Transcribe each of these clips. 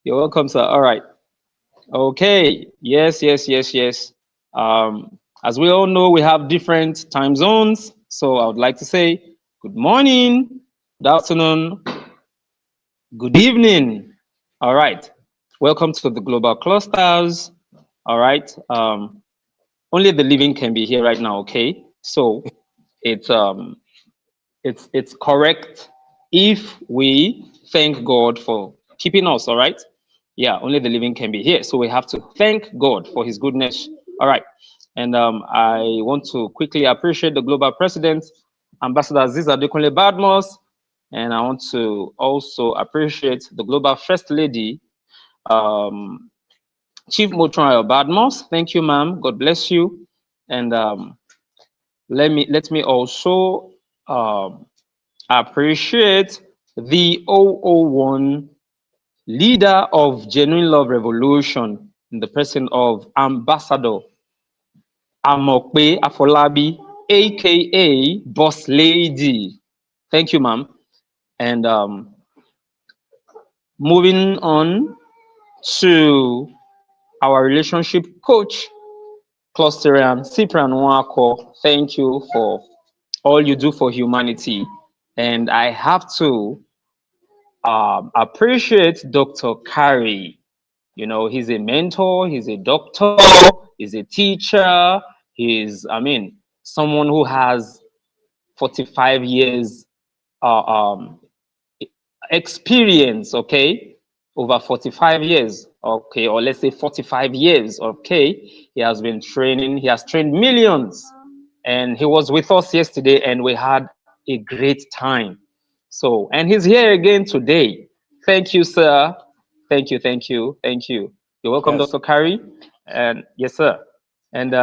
You're welcome, sir. All right. Okay. Yes, yes, yes, yes. As we all know, we have different time zones. So I would like to say good morning, good afternoon, good evening. All right. Welcome to the Global Clusters. All right. Only the living can be here right now. Okay. So it's um it's correct if we thank God for keeping us. All right. Yeah, only the living can be here. So we have to thank God for his goodness. All right. And I want to quickly appreciate the global president, Ambassador Aziz Adekunle Badmos. And I want to also appreciate the global first lady, um, Chief Motrayo Badmos. Thank you, ma'am. God bless you. And let me also um, appreciate the 001 leader of Genuine Love Revolution in the person of Ambassador Amokpe Afolabi, aka Boss Lady. Thank you, ma'am. And moving on to our relationship coach, Clusterian Cyprian Nwako. Thank you for all you do for humanity. And I have to appreciate Dr. Kari. You know, he's a mentor, he's a doctor, he's a teacher, someone who has 45 years uh, um, experience, okay? Over 45 years, okay? Or let's say 45 years, okay? He has been training, he has trained millions. And he was with us yesterday and we had a great time. So, and he's here again today. Thank you, sir. Thank you, thank you, thank you. You're welcome, Yes. Dr. Kari. And yes, sir. And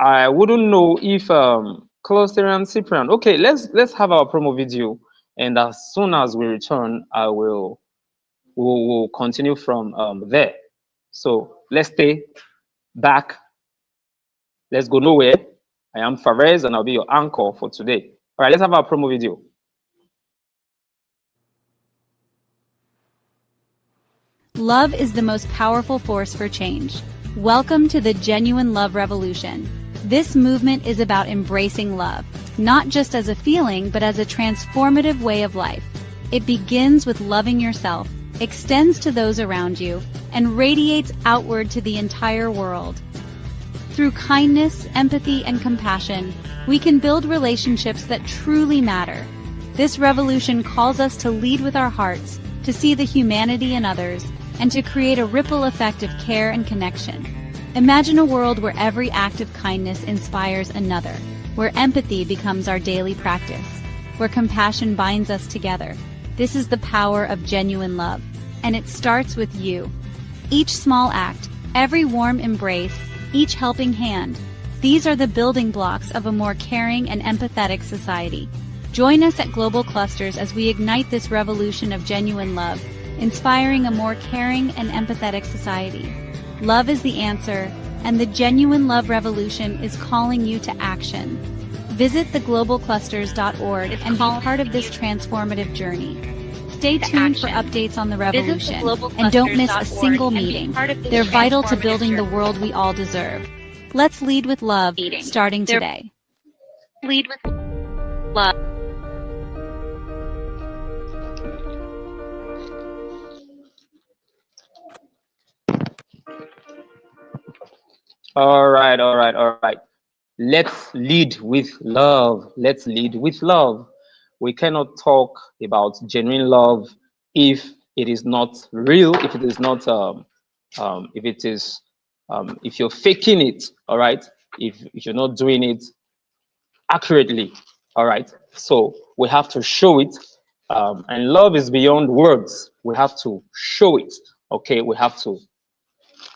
I wouldn't know if Cluster and Cyprian. Okay, let's have our promo video, and as soon as we return, we'll continue from there. So let's stay back. Let's go nowhere. I am Fares, and I'll be your anchor for today. All right, let's have our promo video. Love is the most powerful force for change. Welcome to the Genuine Love Revolution. This movement is about embracing love, not just as a feeling, but as a transformative way of life. It begins with loving yourself, extends to those around you, and radiates outward to the entire world. Through kindness, empathy, and compassion, we can build relationships that truly matter. This revolution calls us to lead with our hearts, to see the humanity in others, and to create a ripple effect of care and connection. Imagine a world where every act of kindness inspires another, where empathy becomes our daily practice, where compassion binds us together. This is the power of genuine love, and it starts with you. Each small act, every warm embrace, each helping hand, these are the building blocks of a more caring and empathetic society. Join us at Global Clusters as we ignite this revolution of genuine love, inspiring a more caring and empathetic society. Love is the answer, and the Genuine Love Revolution is calling you to action. Visit theglobalclusters.org and be part of this transformative journey. Stay tuned for updates on the revolution, and don't miss a single meeting. They're vital to building the world we all deserve. Let's lead with love, starting today. Lead with love. All right, all right, all right. Let's lead with love. Let's lead with love. We cannot talk about genuine love if it is not real, if it is not, if it is, if you're faking it, all right? If you're not doing it accurately, all right? So we have to show it. And love is beyond words. We have to show it, okay? We have to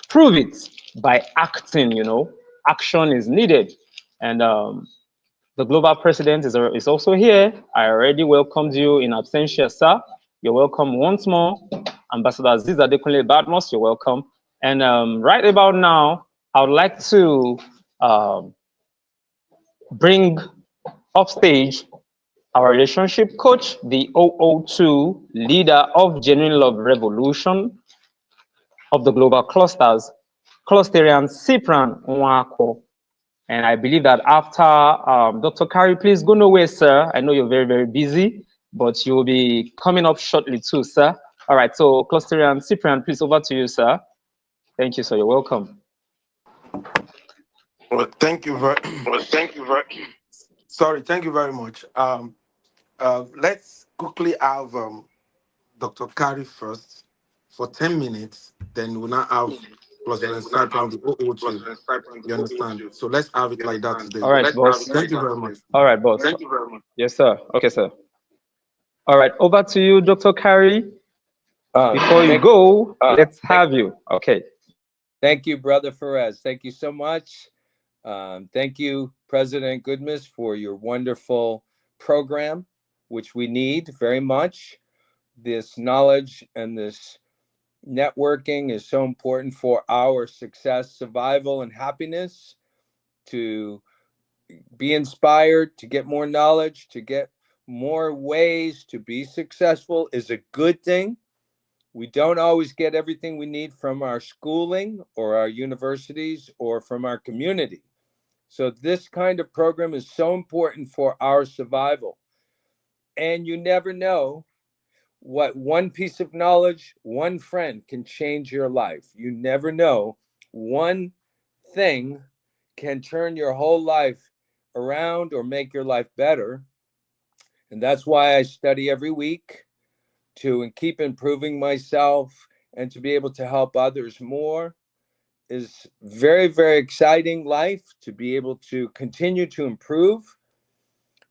prove it by acting, you know. Action is needed. And the global president is also here. I already welcomed you in absentia, sir. You're welcome once more. Ambassador Aziz Adekunle Badmos, you're welcome. And right about now, I would like to bring upstage our relationship coach, the 002 leader of Genuine Love Revolution of the global clusters, Clusterian Cyprian Nwako. And I believe that after Dr. Kari, please go nowhere, sir. I know you're very, very busy, but you will be coming up shortly too, sir. All right, so Clusterian Cyprian, please over to you, sir. Thank you, sir. You're welcome. Well, thank you very. Sorry, thank you very much. Let's quickly have Dr. Kari first for 10 minutes. Then we'll now have President Cyprian the 002. You understand? So let's have it like that today. All right, boss. Thank you very much. All right, boss. Yes, sir. Okay, sir. All right, over to you, Dr. Kari. Before you go, let's have you. Okay. Thank you, Brother Perez. Thank you so much. Thank you, President Goodmas, for your wonderful program, which we need very much. This knowledge and this networking is so important for our success, survival, and happiness. To be inspired, to get more knowledge, to get more ways to be successful is a good thing. We don't always get everything we need from our schooling or our universities or from our community. So this kind of program is so important for our survival. And you never know what one piece of knowledge, one friend can change your life. You never know. One thing can turn your whole life around or make your life better. And that's why I study every week to keep improving myself and to be able to help others more. Is very, very exciting life to be able to continue to improve.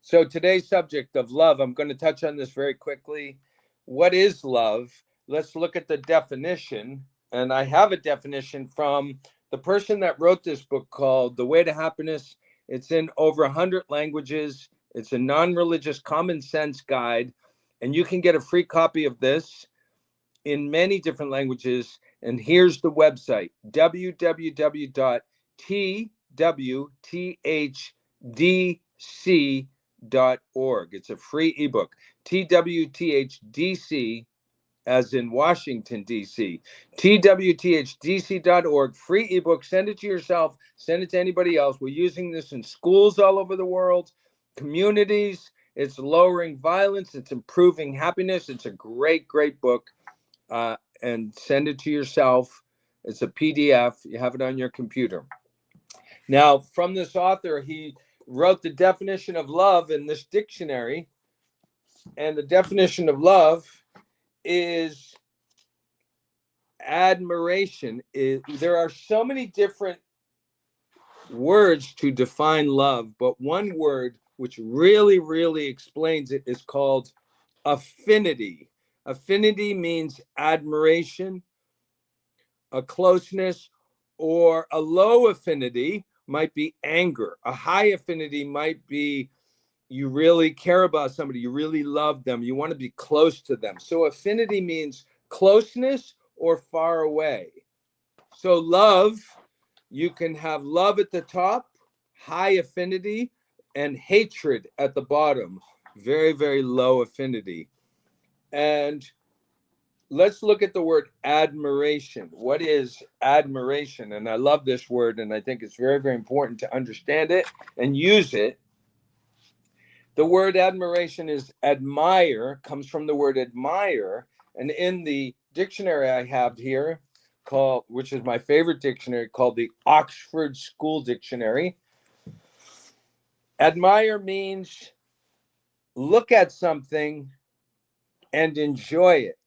So today's subject of love, I'm going to touch on this very quickly. What is love? Let's look at the definition. And I have a definition from the person that wrote this book called The Way to Happiness. It's in over 100 languages. It's a non-religious common sense guide. And you can get a free copy of this in many different languages. And here's the website, www.twthdc.org. It's a free ebook. TWTHDC, as in Washington, D.C. TWTHDC.org, free ebook. Send it to yourself. Send it to anybody else. We're using this in schools all over the world, communities. It's lowering violence. It's improving happiness. It's a great, great book. And send it to yourself. It's a PDF. You have it on your computer. Now, from this author, he wrote the definition of love in this dictionary. And the definition of love is admiration. There are so many different words to define love, but one word which really, really explains it is called affinity. Affinity means admiration, a closeness, or a low affinity might be anger. A high affinity might be you really care about somebody, you really love them, you want to be close to them. So affinity means closeness or far away. So love, you can have love at the top, high affinity, and hatred at the bottom, very, very low affinity. And let's look at the word admiration. What is admiration? And I love this word, and I think it's very, very important to understand it and use it. The word admiration is admire, comes from the word admire. And in the dictionary I have here, which is my favorite dictionary, called the Oxford School Dictionary, admire means look at something and enjoy it.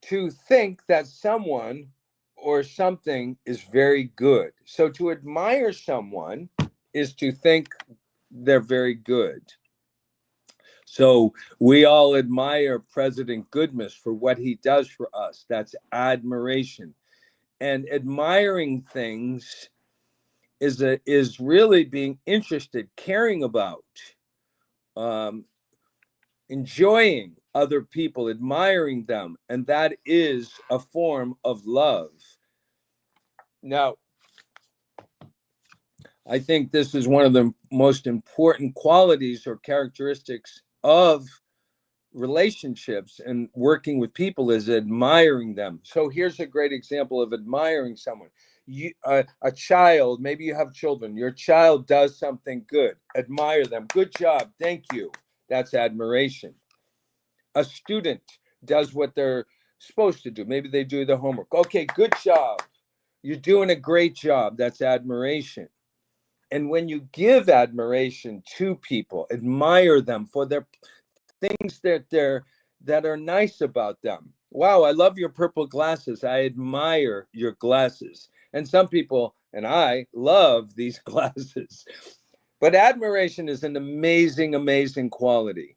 To think that someone or something is very good. So to admire someone is to think they're very good. So we all admire President Goodmas for what he does for us. That's admiration. And admiring things is really being interested, caring about, enjoying other people, admiring them. And that is a form of love. Now, I think this is one of the most important qualities or characteristics of relationships and working with people is admiring them. So here's a great example of admiring someone. A child, maybe you have children, your child does something good, admire them. Good job, thank you. That's admiration. A student does what they're supposed to do. Maybe they do the homework. Okay, good job. You're doing a great job. That's admiration. And when you give admiration to people, admire them for their things that are nice about them. Wow, I love your purple glasses. I admire your glasses. And some people, and I love these glasses. But admiration is an amazing, amazing quality.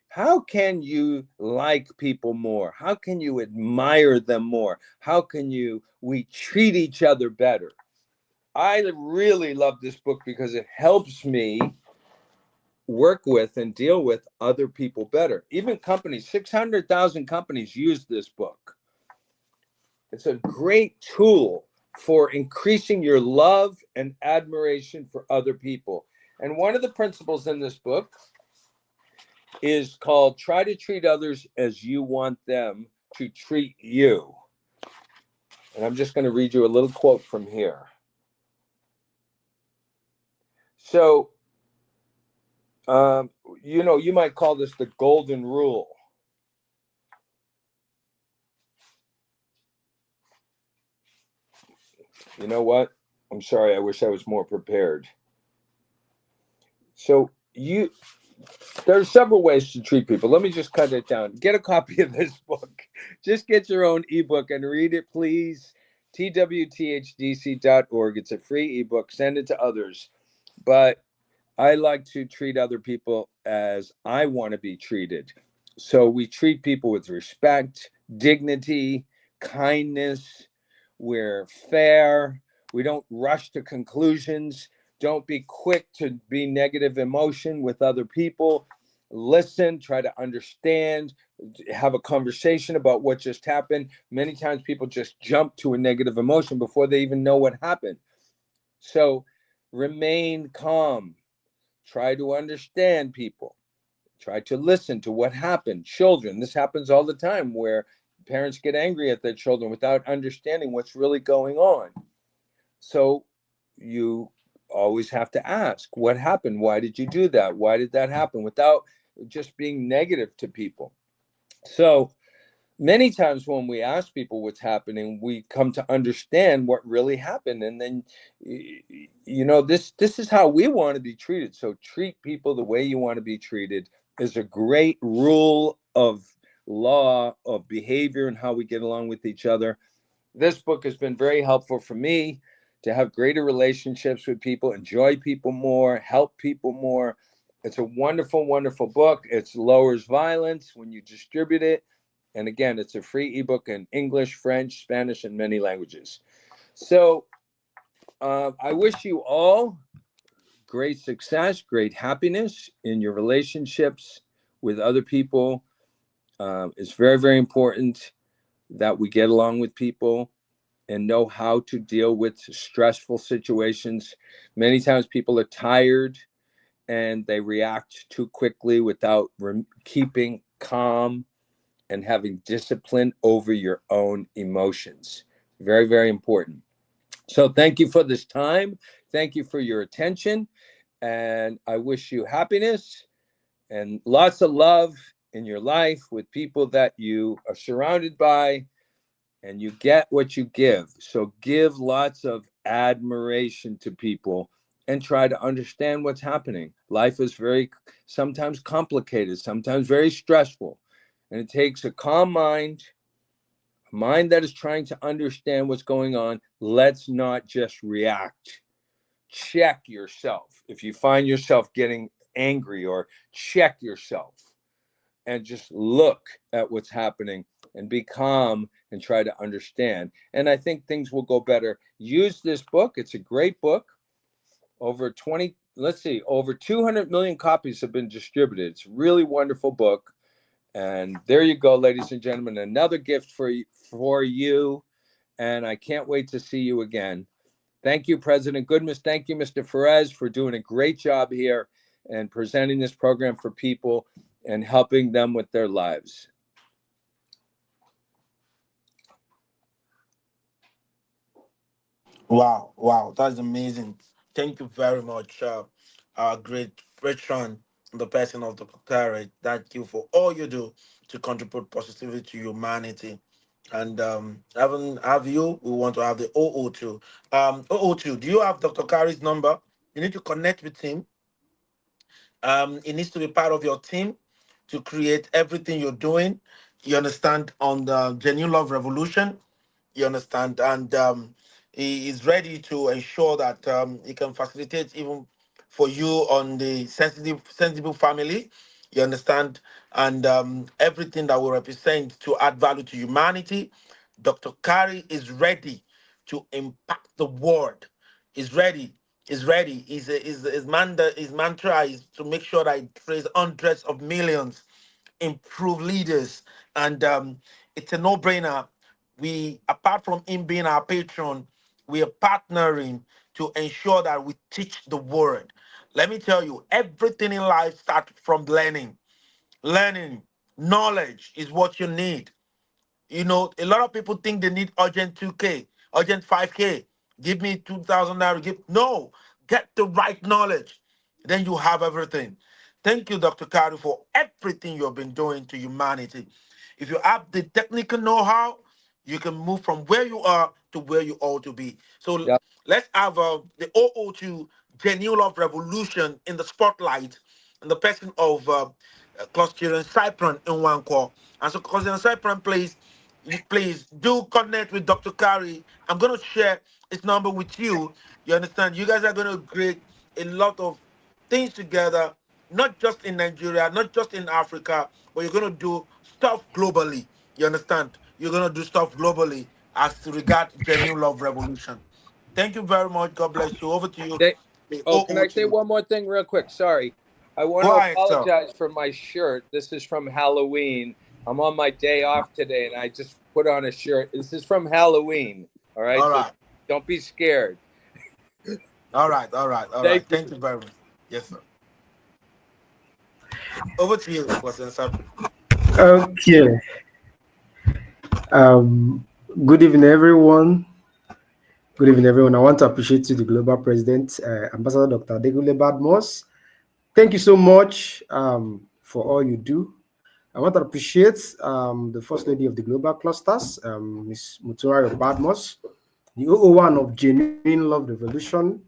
How can you like people more? How can you admire them more? How can we treat each other better? I really love this book because it helps me work with and deal with other people better. Even companies, 600,000 companies use this book. It's a great tool for increasing your love and admiration for other people. And one of the principles in this book is called try to treat others as you want them to treat you. And I'm just going to read you a little quote from here. So, you might call this the golden rule. You know what? I'm sorry. I wish I was more prepared. So there's several ways to treat people. Let me just cut it down. Get a copy of this book. Just get your own ebook and read it, please. twthdc.org. It's a free ebook. Send it to others. But I like to treat other people as I want to be treated. So we treat people with respect, dignity, kindness. We're fair. We don't rush to conclusions. Don't be quick to be negative emotion with other people. Listen, try to understand, have a conversation about what just happened. Many times people just jump to a negative emotion before they even know what happened. So remain calm. Try to understand people. Try to listen to what happened. Children, this happens all the time where parents get angry at their children without understanding what's really going on. So you always have to ask, what happened? Why did you do that? Why did that happen? Without just being negative to people. So many times when we ask people what's happening, we come to understand what really happened. And then, this is how we want to be treated. So treat people the way you want to be treated is a great rule of law of behavior and how we get along with each other. This book has been very helpful for me to have greater relationships with people, enjoy people more, help people more. It's a wonderful, wonderful book. It lowers violence when you distribute it. And again, it's a free ebook in English, French, Spanish, and many languages. So I wish you all great success, great happiness in your relationships with other people. It's very, very important that we get along with people and know how to deal with stressful situations. Many times people are tired and they react too quickly without keeping calm and having discipline over your own emotions. Very, very important. So thank you for this time. Thank you for your attention. And I wish you happiness and lots of love in your life with people that you are surrounded by, and you get what you give. So give lots of admiration to people and try to understand what's happening. Life is sometimes complicated, sometimes very stressful. And it takes a calm mind, a mind that is trying to understand what's going on. Let's not just react. Check yourself. If you find yourself getting angry, or check yourself and just look at what's happening and be calm and try to understand. And I think things will go better. Use this book. It's a great book. Over 200 million copies have been distributed. It's a really wonderful book. And there you go, ladies and gentlemen, another gift for you. And I can't wait to see you again. Thank you, President Goodmas. Thank you, Mr. Perez, for doing a great job here and presenting this program for people and helping them with their lives. Wow, wow, that's amazing. Thank you very much, our great patron, the person of the Carrot. Thank you for all you do to contribute positively to humanity. And have you? We want to have the 002. 002, do you have Dr. Kari's number? You need to connect with him. It needs to be part of your team to create everything you're doing. You understand, on the Genuine Love Revolution. You understand, and he is ready to ensure that he can facilitate even for you on the sensitive family. You understand, and everything that will represent to add value to humanity. Dr. Kari is ready to impact the world. Is ready. Is ready. His mantra is to make sure that it trains hundreds of millions, improve leaders, and it's a no-brainer. We, apart from him being our patron, we are partnering to ensure that we teach the word. Let me tell you, everything in life starts from learning. Learning, knowledge is what you need. You know, a lot of people think they need urgent 2K, urgent 5K. Give me 2,000 naira. No, get the right knowledge. Then you have everything. Thank you, Dr. Kari, for everything you've been doing to humanity. If you have the technical know-how, you can move from where you are to where you ought to be. So Yep. let's have the 002 Genuine Love Revolution in the spotlight, in the person of Cluster Cypron in one call. And so, Cluster Cypron, please do connect with Dr. Kari. I'm going to share his number with you. You understand? You guys are going to create a lot of things together, not just in Nigeria, not just in Africa, but you're going to do stuff globally. You understand? You're going to do stuff globally as to regard Genuine Love Revolution. Thank you very much. God bless you. Over to you. They, The oh, can I say 002. one more thing real quick? Sorry. I want Go to ahead, sir. apologize for my shirt. This is from Halloween. I'm on my day off today and I just put on a shirt. This is from Halloween. All right. All So right. don't be scared. All right. All right. All right. Thank Thank you. you very much. Yes, sir. Over to you, Cluster Cypron. Okay. Um, Good evening, everyone. Good evening, everyone. I want to appreciate you, the Global President, Ambassador Dr. Degule Badmos. Thank you so much for all you do. I want to appreciate the First Lady of the Global Clusters, Ms. Mutuari Badmos, the 001 of Genuine Love Revolution,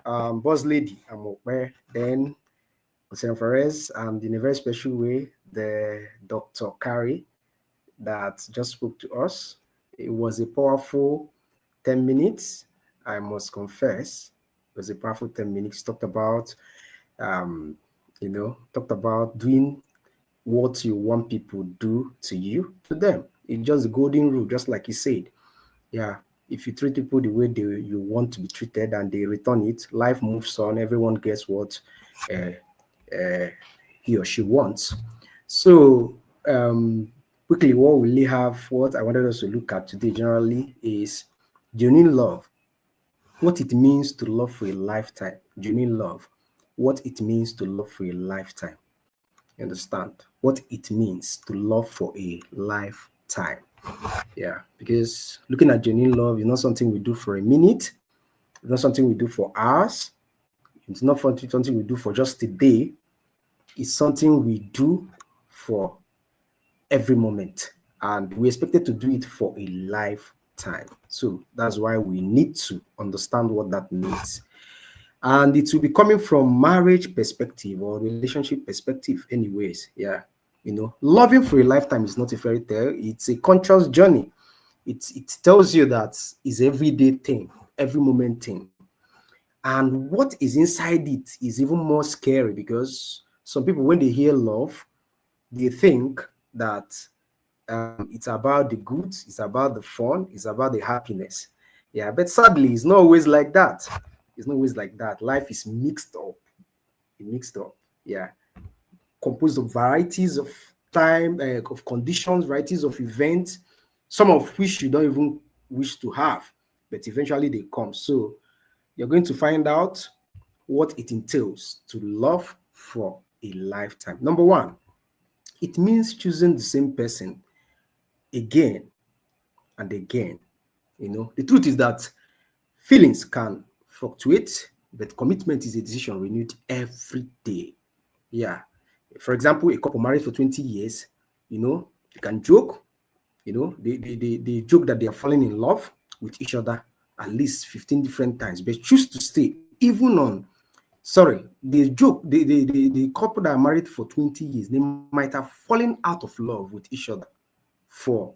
Boss Lady Amokwe, then Hussein Perez, and in a very special way, the Dr. Kari that just spoke to us. It was a powerful 10 minutes, I must confess. It was a powerful 10 minutes. Talked about, talked about doing what you want people do to you, to them. It's just the golden rule, just like he said. Yeah, if you treat people the way you want to be treated and they return it, life moves on. Everyone gets what uh, uh, he or she wants. So, quickly, what I wanted us to look at today generally is genuine love, what it means to love for a lifetime. Genuine love, what it means to love for a lifetime. You understand? What it means to love for a lifetime. Yeah, because looking at genuine love is not something we do for a minute, it's not something we do for hours, it's not something we do for just a day, it's something we do for every moment. And we expected to do it for a lifetime. So that's why we need to understand what that means. And it will be coming from marriage perspective or relationship perspective, anyways. Yeah. Loving for a lifetime is not a fairy tale, it's a conscious journey. It tells you that it's everyday thing, every moment thing. And what is inside it is even more scary because some people, when they hear love, they think that it's about the goods, it's about the fun, it's about the happiness. Yeah, but sadly, it's not always like that. It's not always like that. Life is mixed up. Mixed up. Yeah, composed of varieties of time, of conditions, varieties of events, some of which you don't even wish to have, but eventually they come. So You're going to find out what it entails to love for a lifetime. Number one, it means choosing the same person again and again. The truth is that feelings can fluctuate, but commitment is a decision renewed every day. Yeah. For example, a couple married for 20 years, you can joke, they joke that they are falling in love with each other at least 15 different times, but choose to stay even on, sorry, they joke, the couple that are married for 20 years, they might have fallen out of love with each other for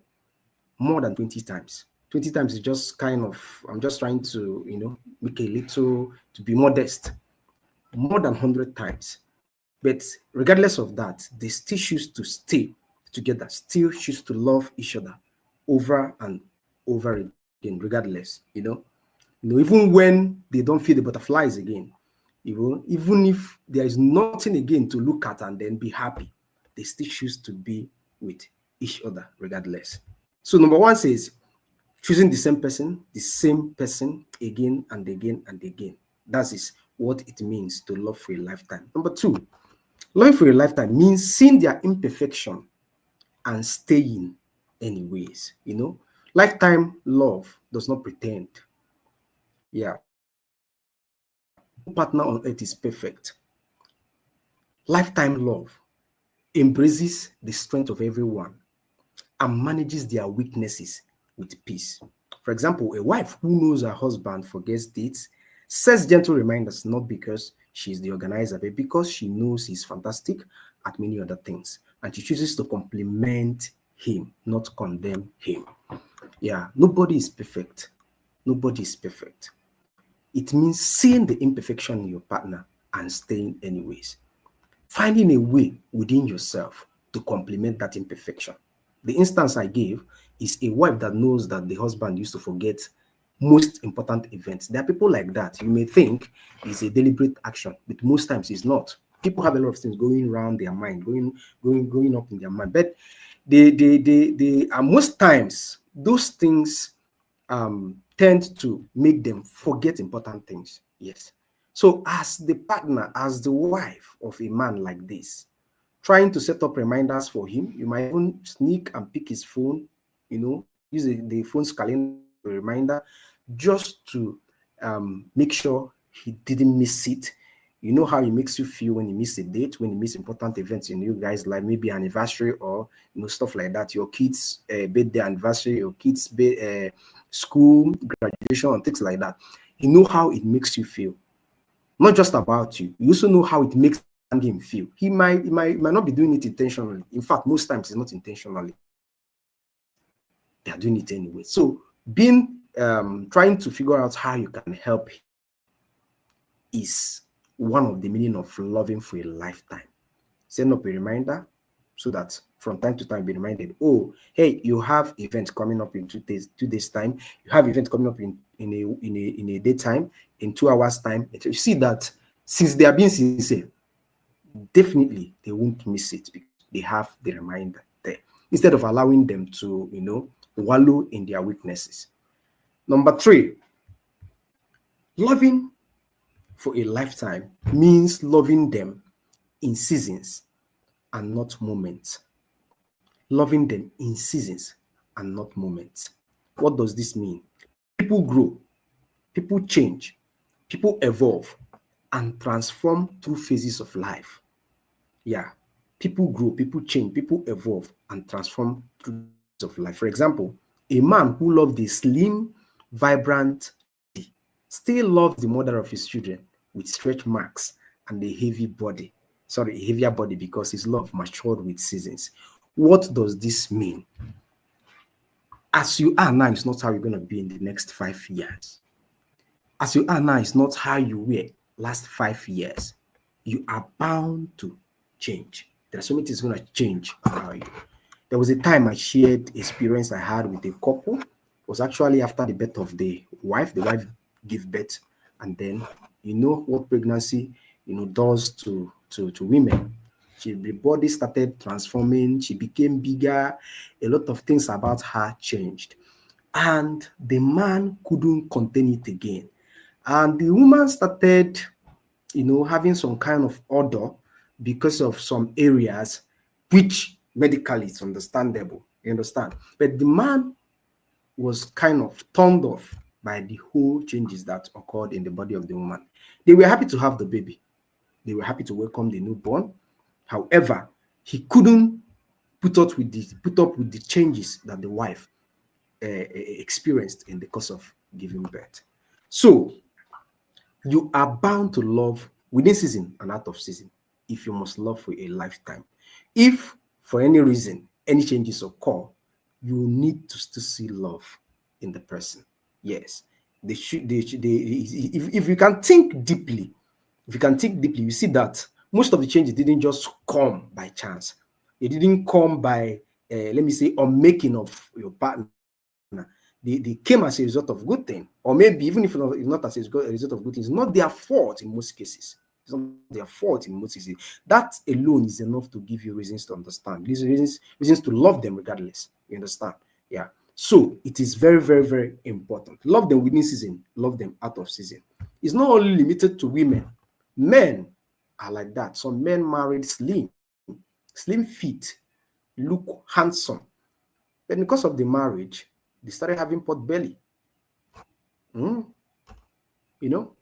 more than 20 times. 20 times is just kind of, I'm just trying to, make a little, to be modest, more than 100 times. But regardless of that, they still choose to stay together, still choose to love each other over and over again, regardless, even when they don't feel the butterflies again, even if there is nothing again to look at and then be happy, they still choose to be with each other regardless. So number one says, choosing the same person again and again and again. That is what it means to love for a lifetime. Number two, loving for a lifetime means seeing their imperfection and staying anyways. Lifetime love does not pretend. Yeah. No partner on earth is perfect. Lifetime love embraces the strength of everyone and manages their weaknesses with peace. For example, a wife who knows her husband forgets dates sets gentle reminders not because she's the organizer, but because she knows he's fantastic at many other things. And she chooses to compliment him, not condemn him. Yeah, nobody is perfect. Nobody is perfect. It means seeing the imperfection in your partner and staying anyways. Finding a way within yourself to complement that imperfection. The instance I gave is a wife that knows that the husband used to forget most important events. There are people like that. You may think it's a deliberate action, but most times it's not. People have a lot of things going around their mind, going up in their mind. But they most times those things tend to make them forget important things. Yes. So as the partner, as the wife of a man like this, trying to set up reminders for him, you might even sneak and pick his phone, use the phone's calendar as a reminder just to make sure he didn't miss it. You know how it makes you feel when you miss a date, when you miss important events in you guys' life, maybe anniversary or stuff like that. Your kids' birthday anniversary, your kids' school graduation, and things like that. You know how it makes you feel. Not just about you. You also know how it makes him feel. He might not be doing it intentionally. In fact, most times it's not intentionally. They are doing it anyway. So being trying to figure out how you can help is one of the meaning of loving for a lifetime. Send up a reminder so that from time to time be reminded, oh, hey, you have events coming up in 2 days time. You have events coming up in a daytime, in 2 hours time. You see that since they are being sincere, definitely they won't miss it because they have the reminder there instead of allowing them to wallow in their weaknesses. Number three, loving for a lifetime means loving them in seasons and not moments. Loving them in seasons and not moments. What does this mean? People grow, people change, people evolve and transform through phases of life. Yeah, people grow, people change, people evolve and transform through phases of life. For example, a man who loved a slim, vibrant lady still loves the mother of his children with stretch marks and a heavier body because his love matured with seasons. What does this mean? As you are now is not how you're going to be in the next 5 years. As you are now is not how you were last 5 years. You are bound to change. There are so many things going to change about you. There was a time I shared experience I had with a couple. It was actually after the birth of the wife. The wife gave birth, and then what pregnancy does to women. The body started transforming. She became bigger. A lot of things about her changed, and the man couldn't contain it again. And the woman started, having some kind of order because of some areas, which medically is understandable. You understand? But the man was kind of turned off by the whole changes that occurred in the body of the woman. They were happy to have the baby. They were happy to welcome the newborn. However, he couldn't put up with the changes that the wife experienced in the course of giving birth. So you are bound to love within season and out of season if you must love for a lifetime. If for any reason any changes occur, you need to still see love in the person. Yes, if you can think deeply, you see that most of the changes didn't just come by chance. It didn't come by, let me say, unmaking of your partner. They came as a result of good thing, or maybe even if not as a result of good things, it's not their fault in most cases. It's not their fault in most cases. That alone is enough to give you reasons to understand. These reasons to love them regardless. You understand? Yeah. So it is very, very, very important. Love them within season, love them out of season. It's not only limited to women. Men are like that. Some men married slim feet, look handsome. But because of the marriage, they started having pot belly. You know,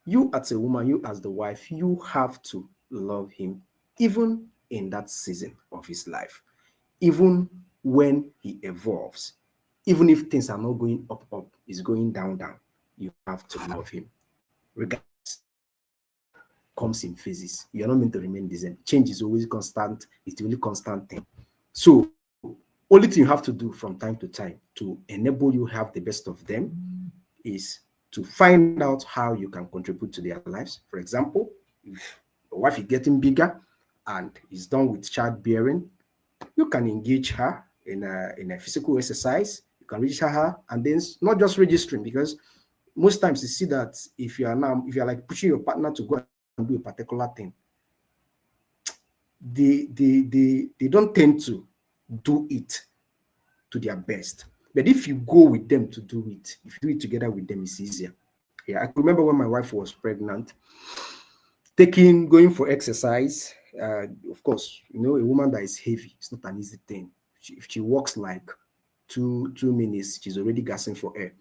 you as a woman, you as the wife, you have to love him, even in that season of his life, even when he evolves, even if things are not going up, it's going down, you have to love him. Regardless, comes in phases. You're not meant to remain the same. Change is always constant. It's the only constant thing. So, only thing you have to do from time to time to enable you have the best of them is to find out how you can contribute to their lives. For example, if your wife is getting bigger and is done with childbearing, you can engage her in a physical exercise. You can register her, and then not just registering, because most times you see that if you're like pushing your partner to go and do a particular thing, they don't tend to do it to their best. But if you go with them to do it, if you do it together with them, it's easier. Yeah, I remember when my wife was pregnant, going for exercise. Of course, a woman that is heavy, it's not an easy thing. If she walks like two minutes, she's already gasping for air.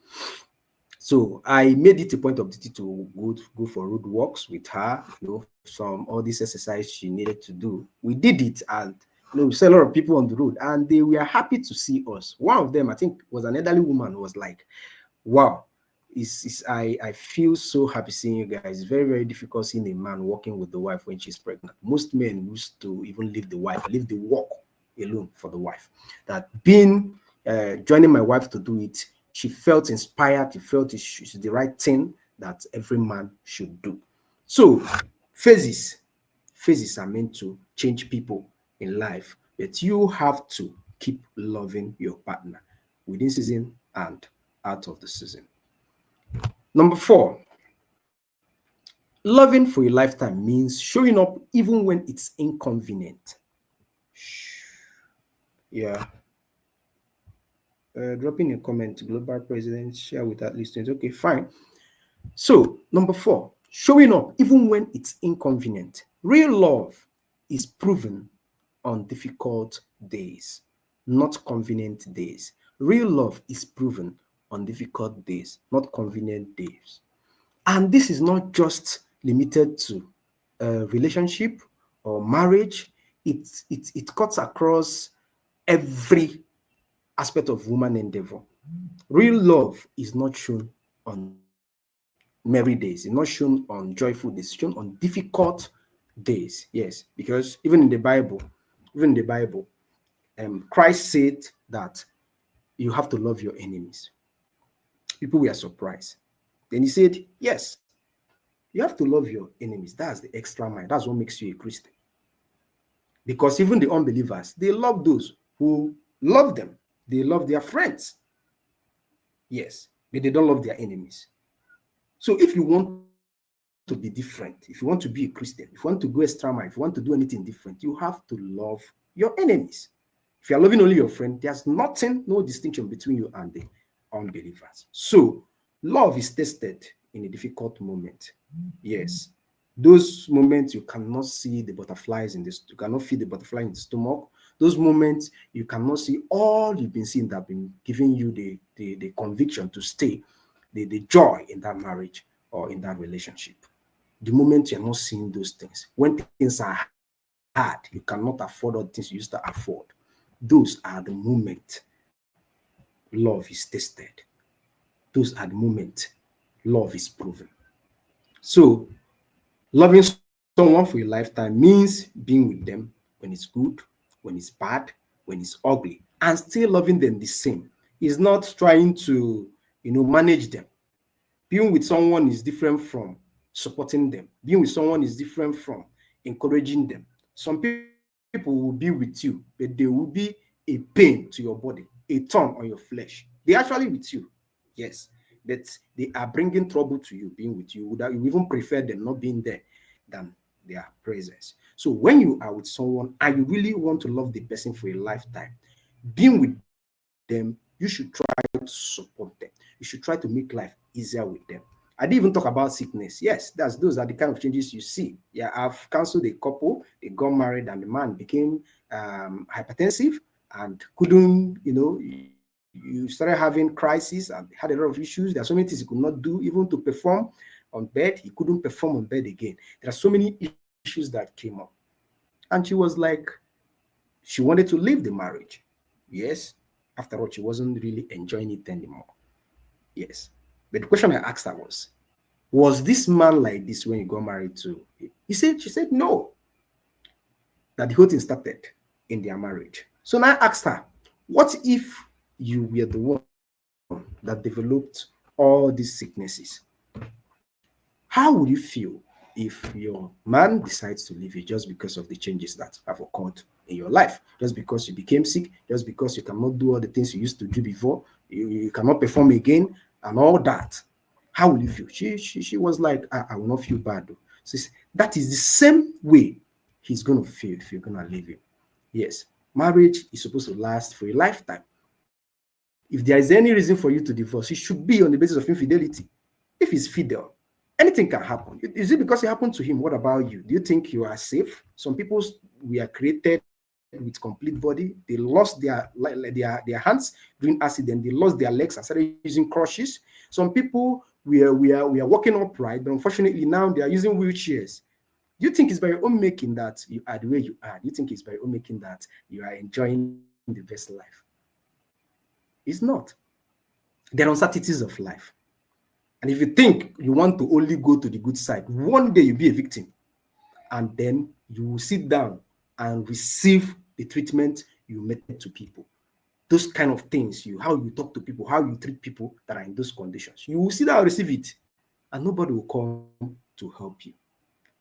So I made it a point of duty to go for road walks with her, all this exercise she needed to do. We did it, and we saw a lot of people on the road, and they were happy to see us. One of them, I think, was an elderly woman, was like, wow, I feel so happy seeing you guys. It's very, very difficult seeing a man walking with the wife when she's pregnant. Most men used to even leave the walk alone for the wife. That being joining my wife to do it, she felt inspired. She felt it's the right thing that every man should do. So phases are meant to change people in life, but you have to keep loving your partner within season and out of the season. Number 4, loving for a lifetime means showing up even when it's inconvenient. Yeah. Dropping a comment, global president, share with at least 20. Okay, fine. So, number 4, showing up even when it's inconvenient. Real love is proven on difficult days, not convenient days. Real love is proven on difficult days, not convenient days. And this is not just limited to a relationship or marriage. It cuts across every aspect of woman endeavor. Real love is not shown on merry days. It's not shown on joyful days. It's shown on difficult days. Yes, because even in the Bible, Christ said that you have to love your enemies. People were surprised. Then he said, yes, you have to love your enemies. That's the extra mile. That's what makes you a Christian. Because even the unbelievers, they love those who love them. They love their friends. Yes, but they don't love their enemies. So if you want to be different, if you want to be a Christian, if you want to go extra mile, if you want to do anything different, you have to love your enemies. If you are loving only your friend, there's no distinction between you and the unbelievers. So love is tested in a difficult moment. Yes. Those moments you cannot see the butterflies in this, you cannot feel the butterfly in the stomach. Those moments you cannot see all you've been seeing that have been giving you the conviction to stay, the joy in that marriage or in that relationship. The moment you're not seeing those things, when things are hard, you cannot afford all the things you used to afford. Those are the moment love is tested. Those are the moment love is proven. So loving someone for a lifetime means being with them when it's good, when it's bad, when it's ugly, and still loving them the same. It's not trying to, manage them. Being with someone is different from supporting them. Being with someone is different from encouraging them. Some people will be with you, but they will be a pain to your body, a thorn on your flesh. They're actually with you, yes, but they are bringing trouble to you. Being with you, you even prefer them not being there than their presence. So when you are with someone and you really want to love the person for a lifetime, being with them, you should try to support them. You should try to make life easier with them. I didn't even talk about sickness. Yes, those are the kind of changes you see. Yeah, I've counseled a couple, they got married, and the man became hypertensive and couldn't, you started having crisis and had a lot of issues. There are so many things he could not do, even to perform on bed. He couldn't perform on bed again. There are so many issues that came up. And she was like, she wanted to leave the marriage. Yes. After all, she wasn't really enjoying it anymore. Yes. But the question I asked her was this man like this when you got married to? She said no. That the whole thing started in their marriage. So now I asked her, what if you were the one that developed all these sicknesses? How would you feel if your man decides to leave you just because of the changes that have occurred in your life? Just because you became sick, just because you cannot do all the things you used to do before, you cannot perform again, and all that. How will you feel? She was like, I will not feel bad though. So that is the same way he's going to feel if you're going to leave him. Yes, marriage is supposed to last for a lifetime. If there is any reason for you to divorce, it should be on the basis of infidelity. If he's fidel, anything can happen. Is it because it happened to him? What about you? Do you think you are safe? Some people, we are created with complete body. They lost their hands during accident. They lost their legs and started using crutches. Some people, we are walking upright, but unfortunately now they are using wheelchairs. Do you think it's by your own making that you are the way you are? Do you think it's by your own making that you are enjoying the best life? It's not. There are uncertainties of life. And if you think you want to only go to the good side, one day you'll be a victim. And then you will sit down and receive the treatment you meted to people. Those kind of things, how you talk to people, how you treat people that are in those conditions. You will sit down and receive it, and nobody will come to help you.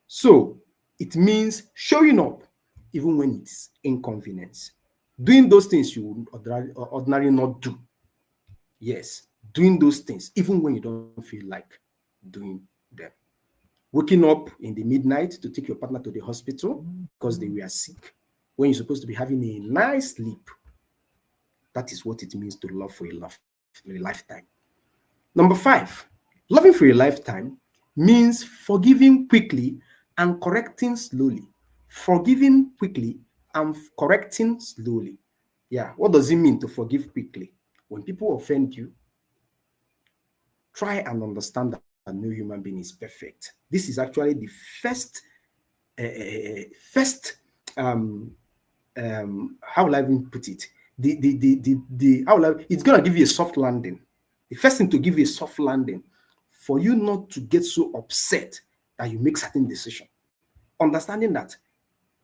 So it means showing up even when it's inconvenience. Doing those things you would ordinarily not do. Yes, doing those things even when you don't feel like doing them. Waking up in the midnight to take your partner to the hospital because they were sick when you're supposed to be having a nice sleep. That is what it means to love for a lifetime. Number 5, loving for a lifetime means forgiving quickly and correcting slowly. Forgiving quickly and correcting slowly. Yeah, what does it mean to forgive quickly? When people offend you, try and understand that no human being is perfect. This is actually the first how will I even put it? It's gonna give you a soft landing. The first thing to give you a soft landing for you not to get so upset that you make certain decision. Understanding that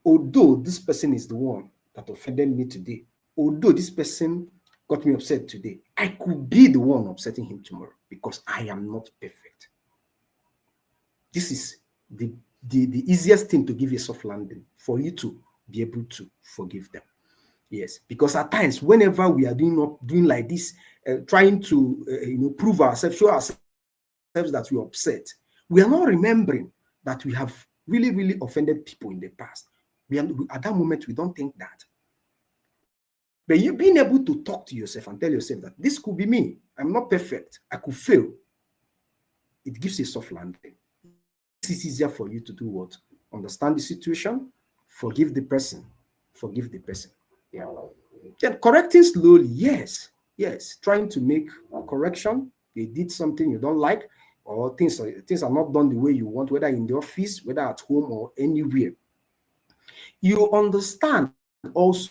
although this person is the one that offended me today, although this person got me upset today, I could be the one upsetting him tomorrow because I am not perfect. This is the easiest thing to give you a soft landing for you to be able to forgive them. Yes, because at times, whenever we are doing like this, trying to prove ourselves, show ourselves that we are upset, we are not remembering that we have really, really offended people in the past. At that moment, we don't think that. But you being able to talk to yourself and tell yourself that this could be me. I'm not perfect. I could fail. it gives a soft landing. It's easier for you to do what? Understand the situation, forgive the person, forgive the person. Yeah. Then correcting slowly, yes, yes. Trying to make a correction. They did something you don't like, or things are not done the way you want, whether in the office, whether at home or anywhere. You understand also,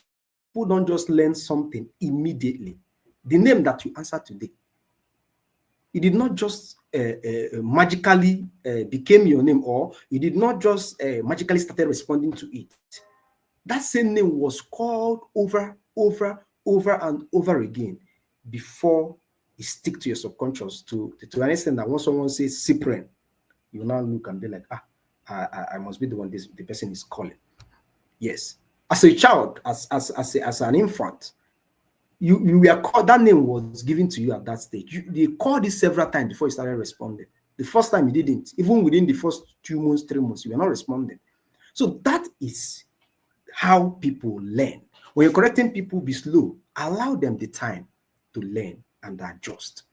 people don't just learn something immediately. The name that you answer today, it did not just magically became your name, or you did not just magically started responding to it. That same name was called over and over again before it stick to your subconscious to an extent that when someone says Cyprian, you now look and be like, I must be the one the person is calling. Yes. As a child, as an infant, you were called, that name was given to you at that stage. They called it several times before you started responding. The first time you didn't, even within the first 2 months, 3 months, you were not responding. So that is how people learn. When you're correcting people, be slow. Allow them the time to learn and adjust.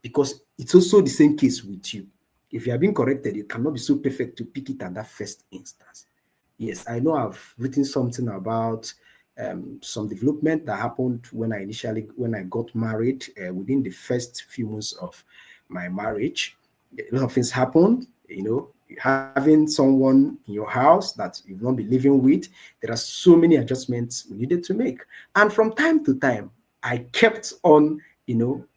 Because it's also the same case with you. If you are being corrected, you cannot be so perfect to pick it at that first instance. Yes, I know I've written something about some development that happened when I got married. Within the first few months of my marriage, a lot of things happened. Having someone in your house that you've not been living with, there are so many adjustments we needed to make. And from time to time, I kept on,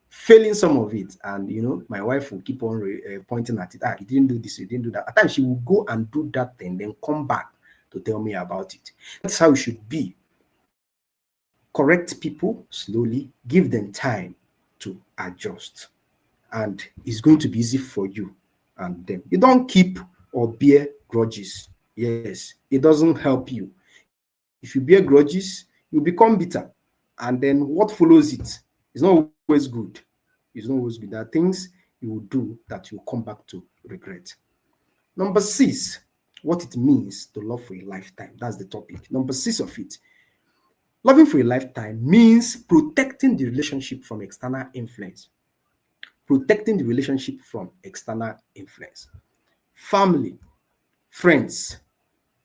failing some of it. And, my wife will keep on pointing at it. You didn't do this, you didn't do that. At times, she will go and do that thing, then come back to tell me about it. That's how it should be. Correct people slowly, give them time to adjust. And it's going to be easy for you and them. You don't keep or bear grudges. Yes, it doesn't help you. If you bear grudges, you become bitter. And then what follows it is not always good. It's not always good. There are things you will do that you will come back to regret. Number 6, what it means to love for a lifetime. That's the topic. Number 6 of it. Loving for a lifetime means protecting the relationship from external influence. Protecting the relationship from external influence. Family, friends,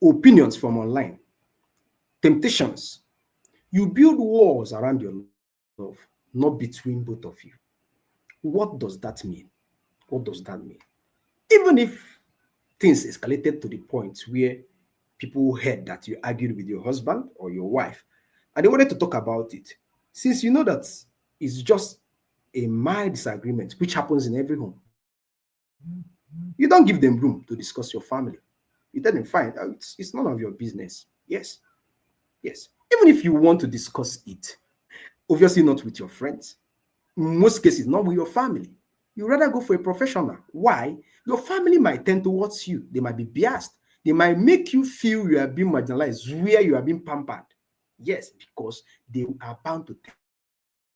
opinions from online, temptations. You build walls around your love, not between both of you. What does that mean? What does that mean? Even if things escalated to the point where people heard that you argued with your husband or your wife, and they wanted to talk about it, since you know that it's just a mild disagreement, which happens in every home, you don't give them room to discuss your family. You tell them, fine, it's none of your business. Yes. Yes. Even if you want to discuss it, obviously not with your friends, in most cases, not with your family. You rather go for a professional. Why? Your family might tend towards you. They might be biased. They might make you feel you are being marginalized, where you are being pampered. Yes, because they are bound to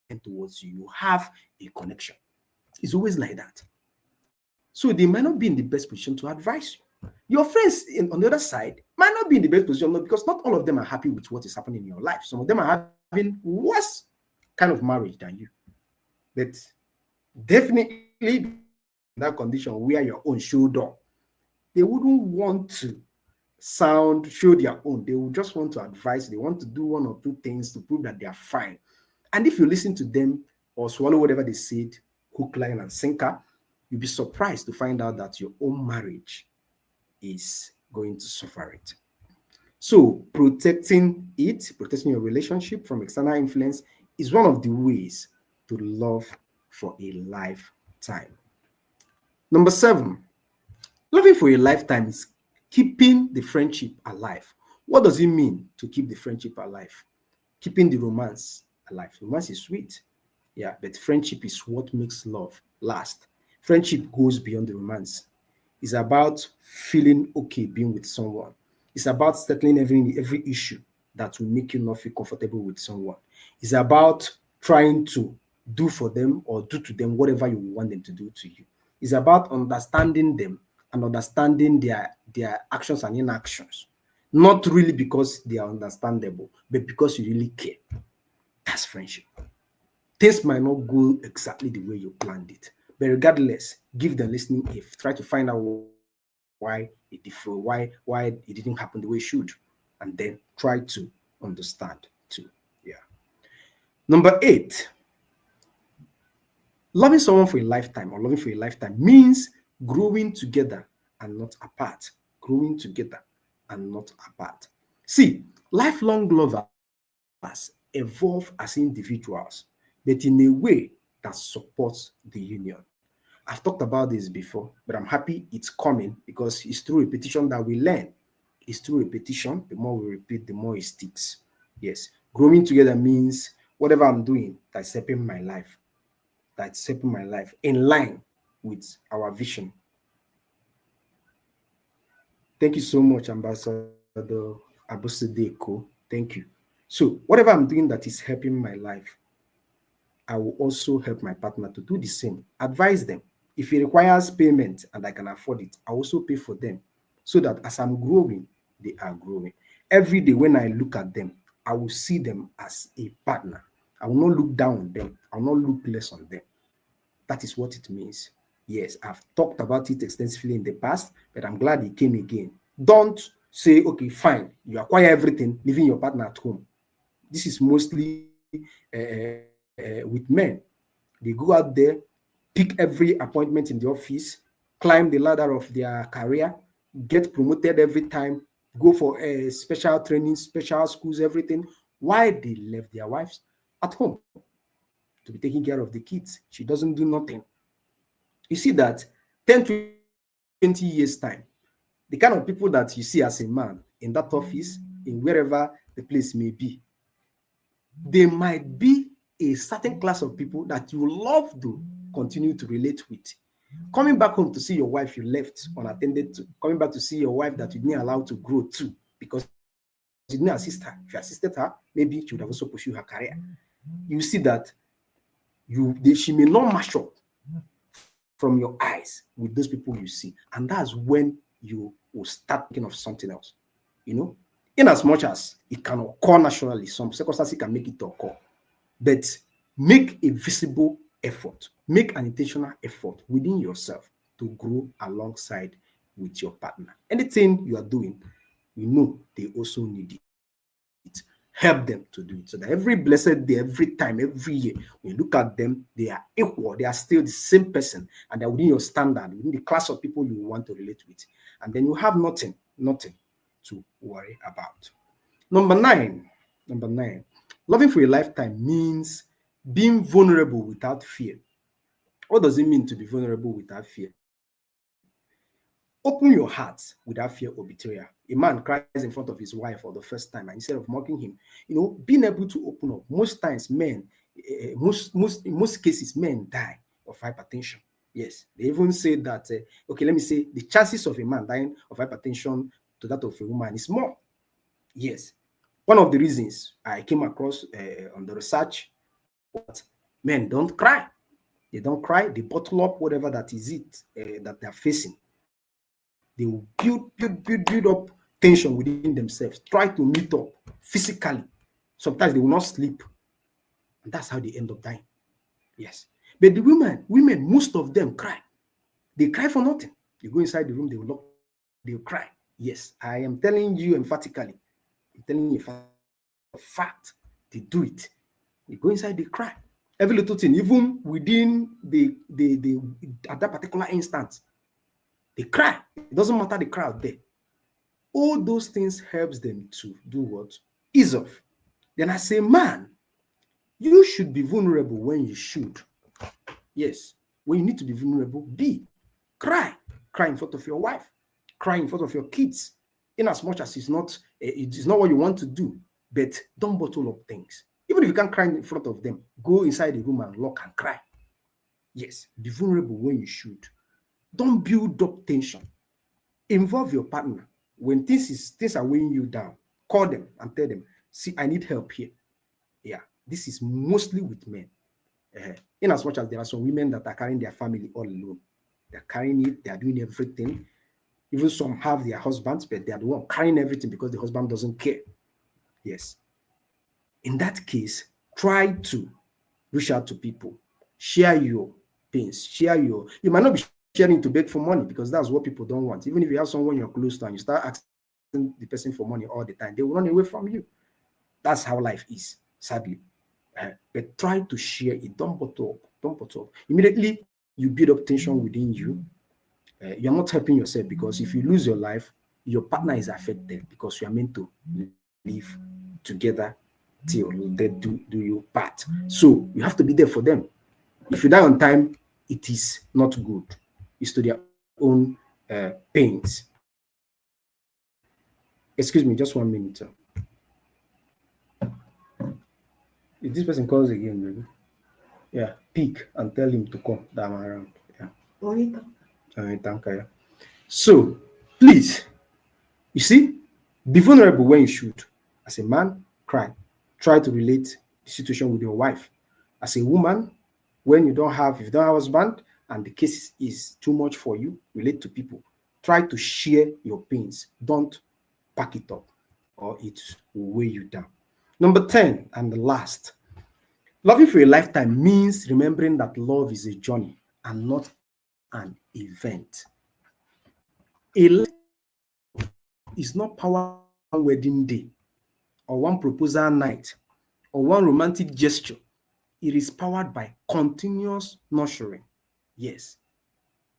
tend towards you. You have a connection. It's always like that. So they might not be in the best position to advise you. Your friends on the other side might not be in the best position, because not all of them are happy with what is happening in your life. Some of them are having worse kind of marriage than you. But definitely in that condition where your own showed up, they wouldn't want to show their own. They would just want to advise. They want to do one or two things to prove that they are fine. And if you listen to them or swallow whatever they said, hook, line, and sinker, you'll be surprised to find out that your own marriage is going to suffer it. So protecting your relationship from external influence is one of the ways to love for a lifetime. Number 7, loving for a lifetime is keeping the friendship alive. What does it mean to keep the friendship alive? Keeping the romance alive. Romance is sweet, yeah, but friendship is what makes love last. Friendship goes beyond the romance. It's about feeling okay being with someone. It's about settling every issue that will make you not feel comfortable with someone. It's about trying to do for them or do to them whatever you want them to do to you. It's about understanding them and understanding their actions and inactions. Not really because they are understandable, but because you really care. That's friendship. Things might not go exactly the way you planned it, But regardless, give them listening if. Try to find out why it differ, why it didn't happen the way it should, and then try to understand too. Yeah. Number 8, loving someone for a lifetime or loving for a lifetime means growing together and not apart. Growing together and not apart. See, lifelong lovers evolve as individuals, but in a way that supports the union. I've talked about this before, but I'm happy it's coming because it's through repetition that we learn. It's through repetition. The more we repeat, the more it sticks. Yes. Growing together means whatever I'm doing that's helping my life, in line with our vision. Thank you so much, Ambassador Abusideko. Thank you. So, whatever I'm doing that is helping my life, I will also help my partner to do the same. Advise them. If it requires payment and I can afford it, I also pay for them so that as I'm growing, they are growing. Every day when I look at them, I will see them as a partner. I will not look down on them. I will not look less on them. That is what it means. Yes, I've talked about it extensively in the past, but I'm glad it came again. Don't say, okay, fine, you acquire everything, leaving your partner at home. This is mostly with men. They go out there, pick every appointment in the office, climb the ladder of their career, get promoted every time, go for special training, special schools, everything, while they left their wives at home to be taking care of the kids. She doesn't do nothing. You see that 10, 20 years time, the kind of people that you see as a man in that office, in wherever the place may be, there might be a certain class of people that you love to continue to relate with. Coming back home to see your wife you left unattended to, coming back to see your wife that you didn't allow to grow too because you didn't assist her. If you assisted her, maybe she would have also pursued her career. You see that she may not mash up from your eyes with those people you see, and that's when you will start thinking of something else. You know, in as much as it can occur naturally, some circumstances can make it occur, but make a visible effort, make an intentional effort within yourself to grow alongside with your partner. Anything you are doing, you know they also need it. Help them to do it so that every blessed day, every time, every year, when you look at them, they are equal, they are still the same person, and they're within your standard, within the class of people you want to relate with. And then you have nothing to worry about. Number nine, loving for a lifetime means being vulnerable without fear. What does it mean to be vulnerable without fear? Open your heart without fear or betrayal. A man cries in front of his wife for the first time, and instead of mocking him, being able to open up. Most times, men, in most cases, men die of hypertension. Yes, they even say that. Okay, let me say the chances of a man dying of hypertension to that of a woman is more. Yes, one of the reasons I came across on the research was that men don't cry. They don't cry. They bottle up whatever that is it that they're facing. They will build up tension within themselves. Try to meet up physically. Sometimes they will not sleep, and that's how they end up dying. Yes, but the women, most of them cry. They cry for nothing. You go inside the room, they will lock. They will cry. Yes, I am telling you emphatically. I'm telling you for fact. They do it. They go inside, they cry. Every little thing, even within the at that particular instant, they cry. It doesn't matter the crowd there. All those things helps them to do what? Ease off. Then I say, man, you should be vulnerable when you should. Yes, when you need to be vulnerable, be. Cry. Cry in front of your wife. Cry in front of your kids. In as much as it is not what you want to do, but don't bottle up things. Even if you can't cry in front of them, go inside the room and lock and cry. Yes, be vulnerable when you should. Don't build up tension. Involve your partner. When things are weighing you down, call them and tell them, see, I need help here. Yeah, this is mostly with men. In as much as there are some women that are carrying their family all alone. They're carrying it, they are doing everything. Even some have their husbands, but they are the one carrying everything because the husband doesn't care. Yes. In that case, try to reach out to people, share your pains. Share your, you might not be sharing to beg for money because that's what people don't want. Even if you have someone you're close to and you start asking the person for money all the time, they will run away from you. That's how life is, sadly. But try to share it. Don't bottle up. Don't bottle up. Immediately you build up tension within you. You're not helping yourself, because if you lose your life, your partner is affected, because you are meant to live together till they do you part. So you have to be there for them. If you die on time, it is not good. It's to their own pains. Excuse me, just 1 minute. If this person calls again, maybe. Yeah, pick and tell him to come that I'm around. Yeah. Thank you. So please, you see, be vulnerable when you should. As a man, cry. Try to relate the situation with your wife. As a woman, when if you don't have a husband and the case is too much for you, relate to people. Try to share your pains. Don't pack it up, or it will weigh you down. Number 10 and the last, loving for a lifetime means remembering that love is a journey and not an event. A lifetime of love is not powered by one wedding day or one proposal night or one romantic gesture. It is powered by continuous nurturing. Yes,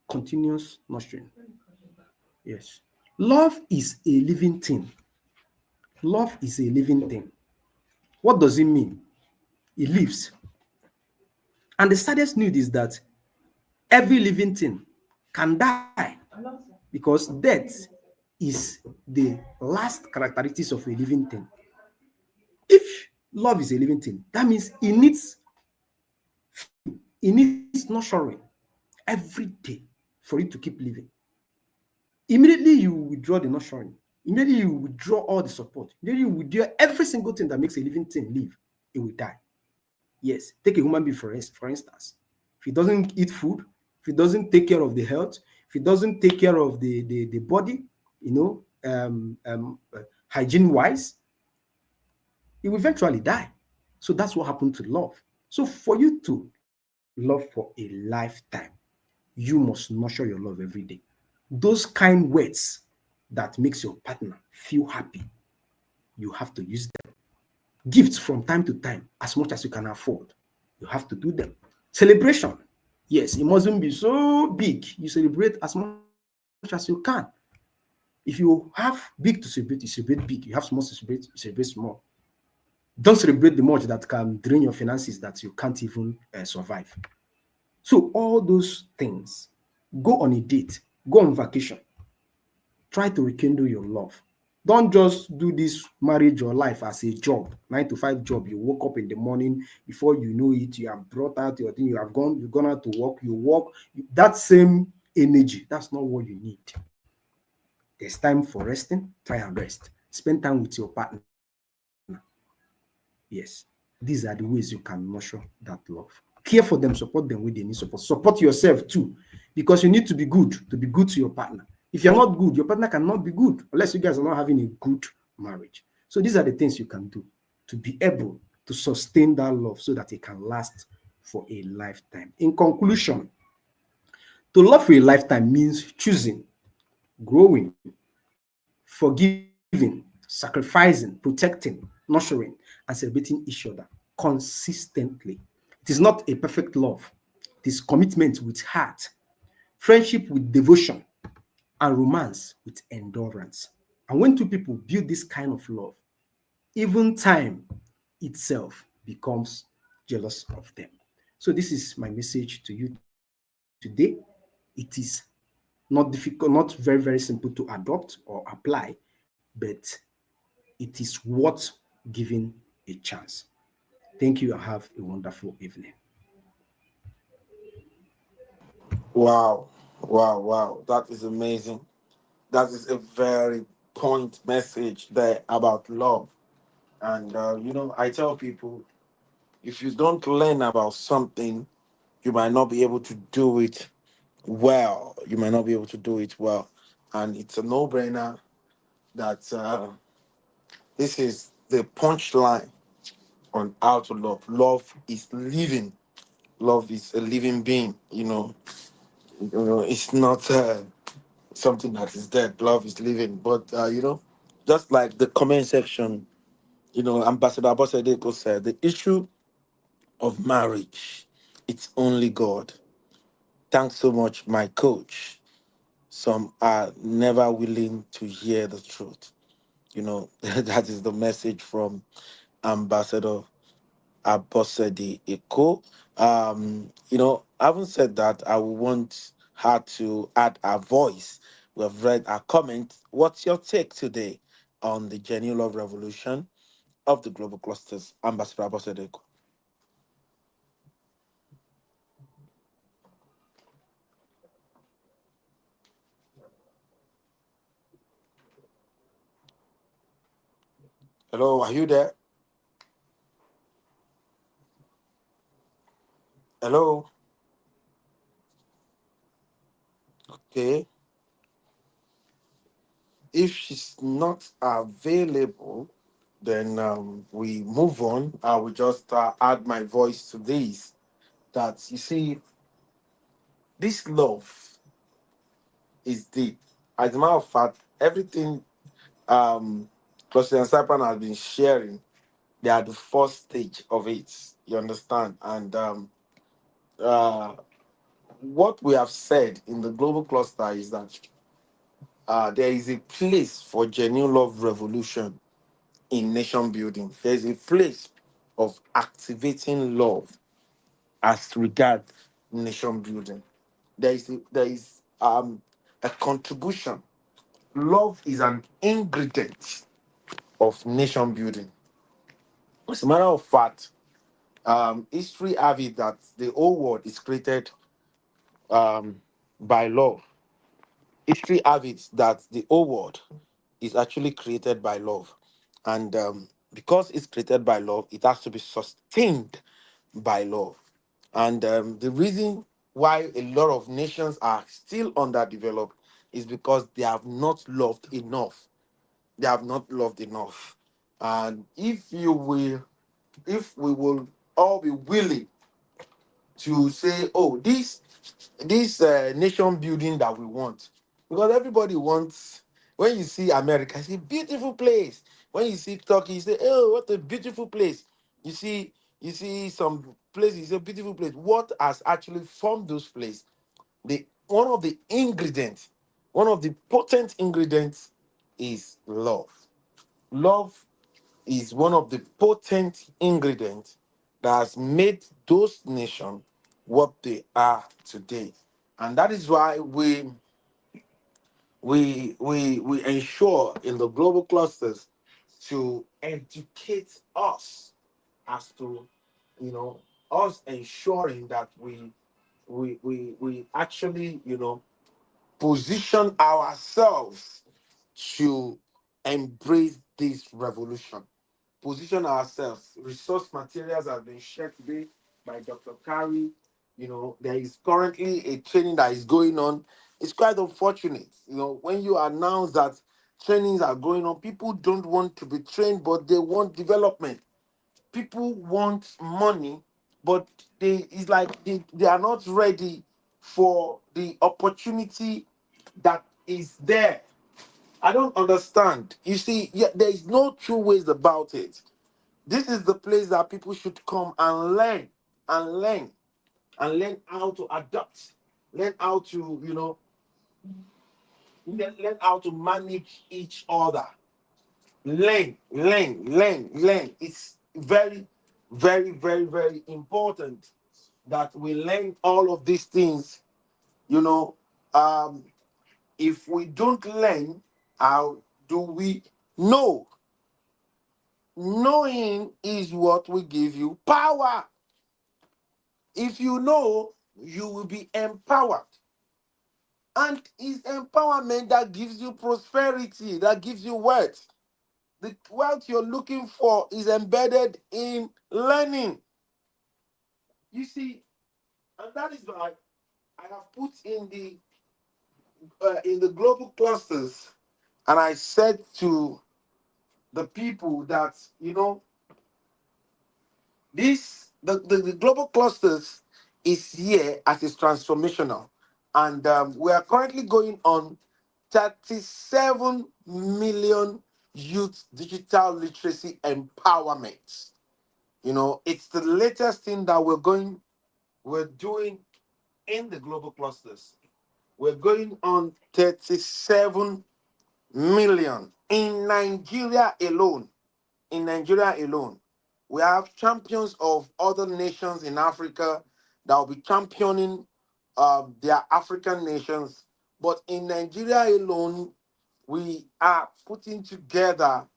continuous nurturing. Yes. Love is a living thing. Love is a living thing. What does it mean? It lives. And the saddest news is that every living thing can die, because death is the last characteristics of a living thing. If love is a living thing, that means it needs nurturing every day for it to keep living. Immediately you withdraw the nurturing, immediately you withdraw all the support, immediately you withdraw every single thing that makes a living thing live, it will die. Yes, take a human being for instance. If he doesn't eat food, if he doesn't take care of the health, if he doesn't take care of the body, hygiene wise, he will eventually die. So that's what happened to love. So for you to love for a lifetime, you must nurture your love every day. Those kind words that makes your partner feel happy, you have to use them. Gifts from time to time, as much as you can afford, you have to do them. Celebration, yes, it mustn't be so big. You celebrate as much as you can. If you have big to celebrate, you celebrate big. You have small to celebrate, you celebrate small. Don't celebrate the much that can drain your finances that you can't even survive. So all those things, go on a date, go on vacation, try to rekindle your love. Don't just do this marriage or life as a job, 9 to 5 job. You woke up in the morning, before you know it, you have brought out your thing, you've gone out to work, you work. That same energy, that's not what you need. There's time for resting, try and rest. Spend time with your partner. Yes, these are the ways you can nurture that love. Care for them, support them when they need support. Support yourself too, because you need to be good to your partner. If you're not good, your partner cannot be good unless you guys are not having a good marriage. So these are the things you can do to be able to sustain that love so that it can last for a lifetime. In conclusion, to love for a lifetime means choosing, growing, forgiving, sacrificing, protecting, nurturing, and celebrating each other consistently. It is not a perfect love. It is commitment with heart, friendship with devotion, and romance with endurance. And when two people build this kind of love, even time itself becomes jealous of them. So this is my message to you today. It is not difficult, not very, very simple to adopt or apply, but it is worth giving a chance. Thank you and have a wonderful evening. Wow, wow. That is amazing. That is a very point message there about love. And, I tell people, if you don't learn about something, you might not be able to do it well. You might not be able to do it well. And it's a no brainer that this is the punchline on how to love. Love is living. Love is a living being. It's not something that is dead. Love is living. But just like the comment section, Ambassador Abosedeko said, the issue of marriage, it's only God. Thanks so much, my coach. Some are never willing to hear the truth. That is the message from Ambassador Abosede Eko. Having said that, I would want her to add her voice. We have read her comment. What's your take today on the genuine love revolution of the global clusters, Ambassador Abosede Eko? Hello, are you there? Hello. Okay. If she's not available, then we move on. I will just add my voice to this. That you see, this love is deep. As a matter of fact, everything Cluster and Cyprian has been sharing, they are the first stage of it. You understand? And uh, what we have said in the global cluster is that there is a place for genuine love revolution in nation building. There is a place of activating love as regard nation building. There is a contribution. Love is an ingredient of nation building. As a matter of fact, history have it that the whole world is created by love. History have it that the whole world is actually created by love. And because it's created by love, it has to be sustained by love. And the reason why a lot of nations are still underdeveloped is because they have not loved enough. They have not loved enough. And if we will all be willing to say, oh, this nation building that we want, because everybody wants. When you see America, it's a beautiful place. When you see Turkey, you say, oh, what a beautiful place. You see some places, it's a beautiful place. What has actually formed those places? One of the ingredients, one of the potent ingredients is love. Love is one of the potent ingredients that has made those nations what they are today. And that is why we ensure in the global clusters to educate us as to us ensuring that we actually position ourselves to embrace this revolution. Position ourselves. Resource materials have been shared today by Dr. Kari. There is currently a training that is going on. It's quite unfortunate, when you announce that trainings are going on, people don't want to be trained, but they want development. People want money, but it's like they are not ready for the opportunity that is there. I don't understand. You see, yeah, there is no two ways about it. This is the place that people should come and learn and learn and learn how to adapt, learn how to, learn how to manage each other. Learn. It's very, very, very, very important that we learn all of these things. You know, um, if we don't learn, how do we know? Knowing is what will give you power. If you know, you will be empowered. And it's empowerment that gives you prosperity, that gives you wealth. The wealth you're looking for is embedded in learning. You see, and that is why I have put in the global clusters, and I said to the people that this the global clusters is here as is transformational. And we are currently going on 37 million youth digital literacy empowerment. You know, it's the latest thing that we're doing in the global clusters. We're going on 37 million in Nigeria alone. In Nigeria alone, we have champions of other nations in Africa that will be championing their African nations. But in Nigeria alone, we are putting together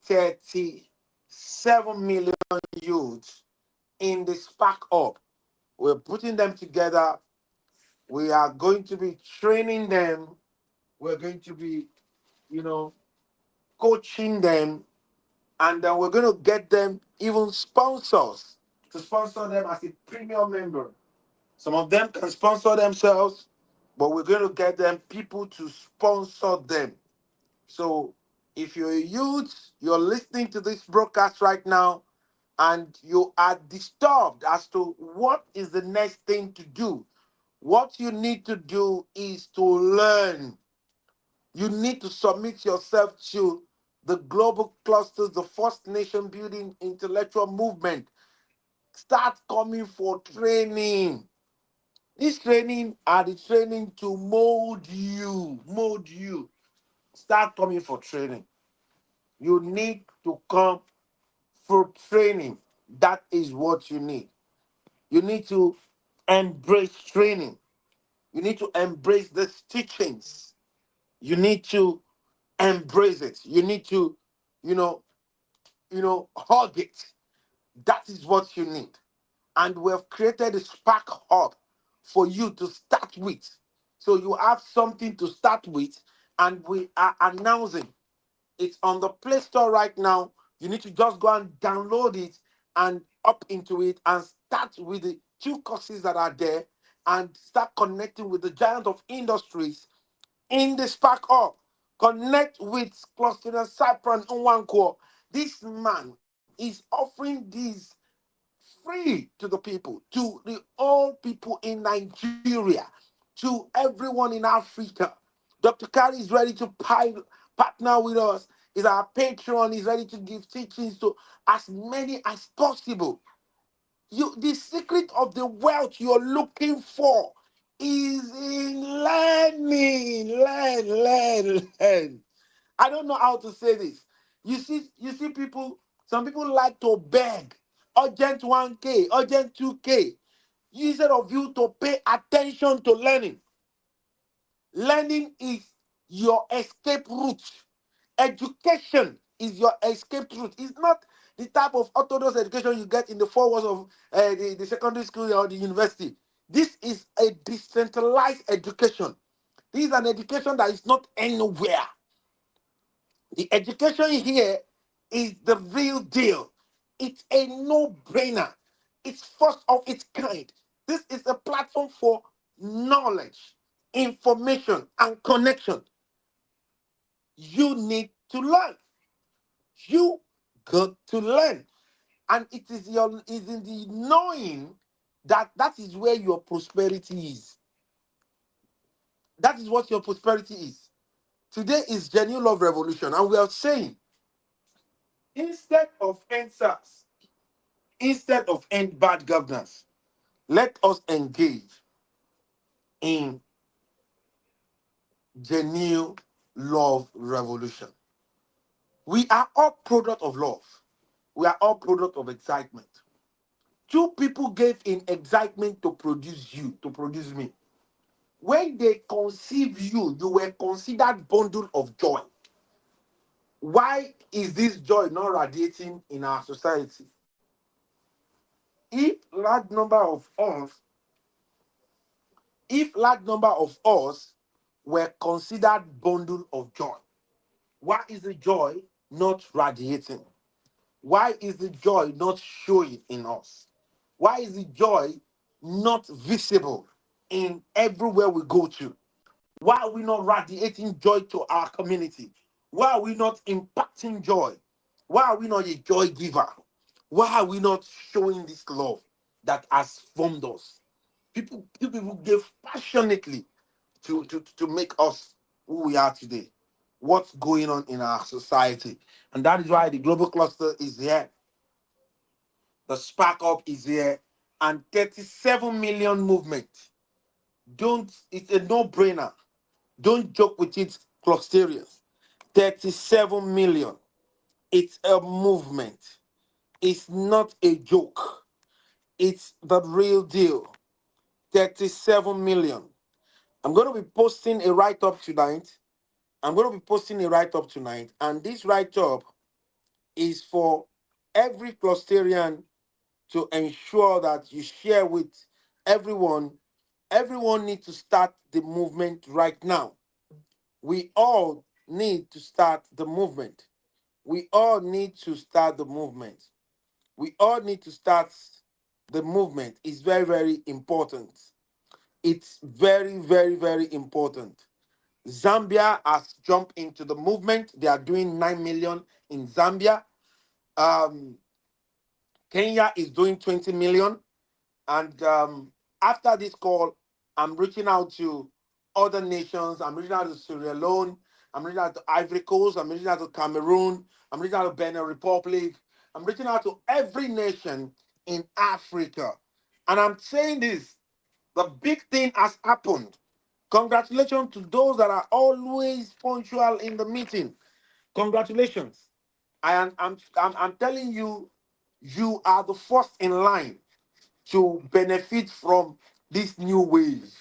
37 million youths in the Spark Up. We're putting them together. We are going to be training them. We're going to be, you know, coaching them, and then we're going to get them even sponsors to sponsor them as a premium member. Some of them can sponsor themselves, but we're going to get them people to sponsor them. So if you're a youth, you're listening to this broadcast right now, and you are disturbed as to what is the next thing to do, what you need to do is to learn. You need to submit yourself to the global clusters, the First Nation building intellectual movement. Start coming for training. This training are the training to mold you. Mold you. Start coming for training. You need to come for training. That is what you need. You need to embrace training. You need to embrace the teachings. You need to embrace it. You need to, you know, hug it. That is what you need. And we have created a Spark Hub for you to start with. So you have something to start with, and we are announcing it's on the Play Store right now. You need to just go and download it and up into it and start with the two courses that are there and start connecting with the giant of industries in the Spark Up. Connect with Cluster and Cypher Nwankwo. This man is offering these free to the people, to the all people in Nigeria, to everyone in Africa. Dr. Kari is ready to partner with us. Is our patron. Is ready to give teachings to as many as possible. The secret of the wealth you're looking for is in learning. Learn. I don't know how to say this. You see people, some people like to beg. Urgent 1K, urgent 2K. Instead of you to pay attention to learning. Learning is your escape route. Education is your escape route. It's not the type of orthodox education you get in the four walls of the secondary school or the university. This is a decentralized education. This is an education that is not anywhere. The education here is the real deal. It's a no-brainer. It's first of its kind. This is a platform for knowledge, information, and connection. You need to learn. You got to learn. And it is in the knowing that that is where your prosperity is. That is what your prosperity is. Today is Genuine Love Revolution, and we are saying instead of end SARS, instead of end bad governance, let us engage in genuine love revolution. We are all product of love. We are all product of excitement. Two people gave in excitement to produce you, to produce me. When they conceive you, you were considered bundle of joy. Why is this joy not radiating in our society? If large number of us, if large number of us were considered bundle of joy, why is the joy not radiating? Why is the joy not showing in us? Why is the joy not visible in everywhere we go to? Why are we not radiating joy to our community? Why are we not impacting joy? Why are we not a joy giver? Why are we not showing this love that has formed us? People gave passionately to make us who we are today. What's going on in our society, and that is why the global cluster is here. The spark up is here, and 37 million movement. Don't It's a no-brainer. Don't joke with it, clusterians. 37 million. It's a movement. It's not a joke. It's the real deal. 37 million. I'm going to be posting a write-up tonight. And this write-up is for every clusterian to ensure that you share with everyone. Everyone needs to start the movement right now. We all need to start the movement. We all need to start the movement. We all need to start the movement. It's very, very important. It's very, very, very important. Zambia has jumped into the movement. They are doing 9 million in Zambia. Um, Kenya is doing 20 million. And after this call, I'm reaching out to other nations. I'm reaching out to Sierra Leone. I'm reaching out to Ivory Coast. I'm reaching out to Cameroon. I'm reaching out to Benin Republic. I'm reaching out to every nation in Africa. And I'm saying this, the big thing has happened. Congratulations to those that are always punctual in the meeting. Congratulations. I'm telling you, you are the first in line to benefit from this new wave.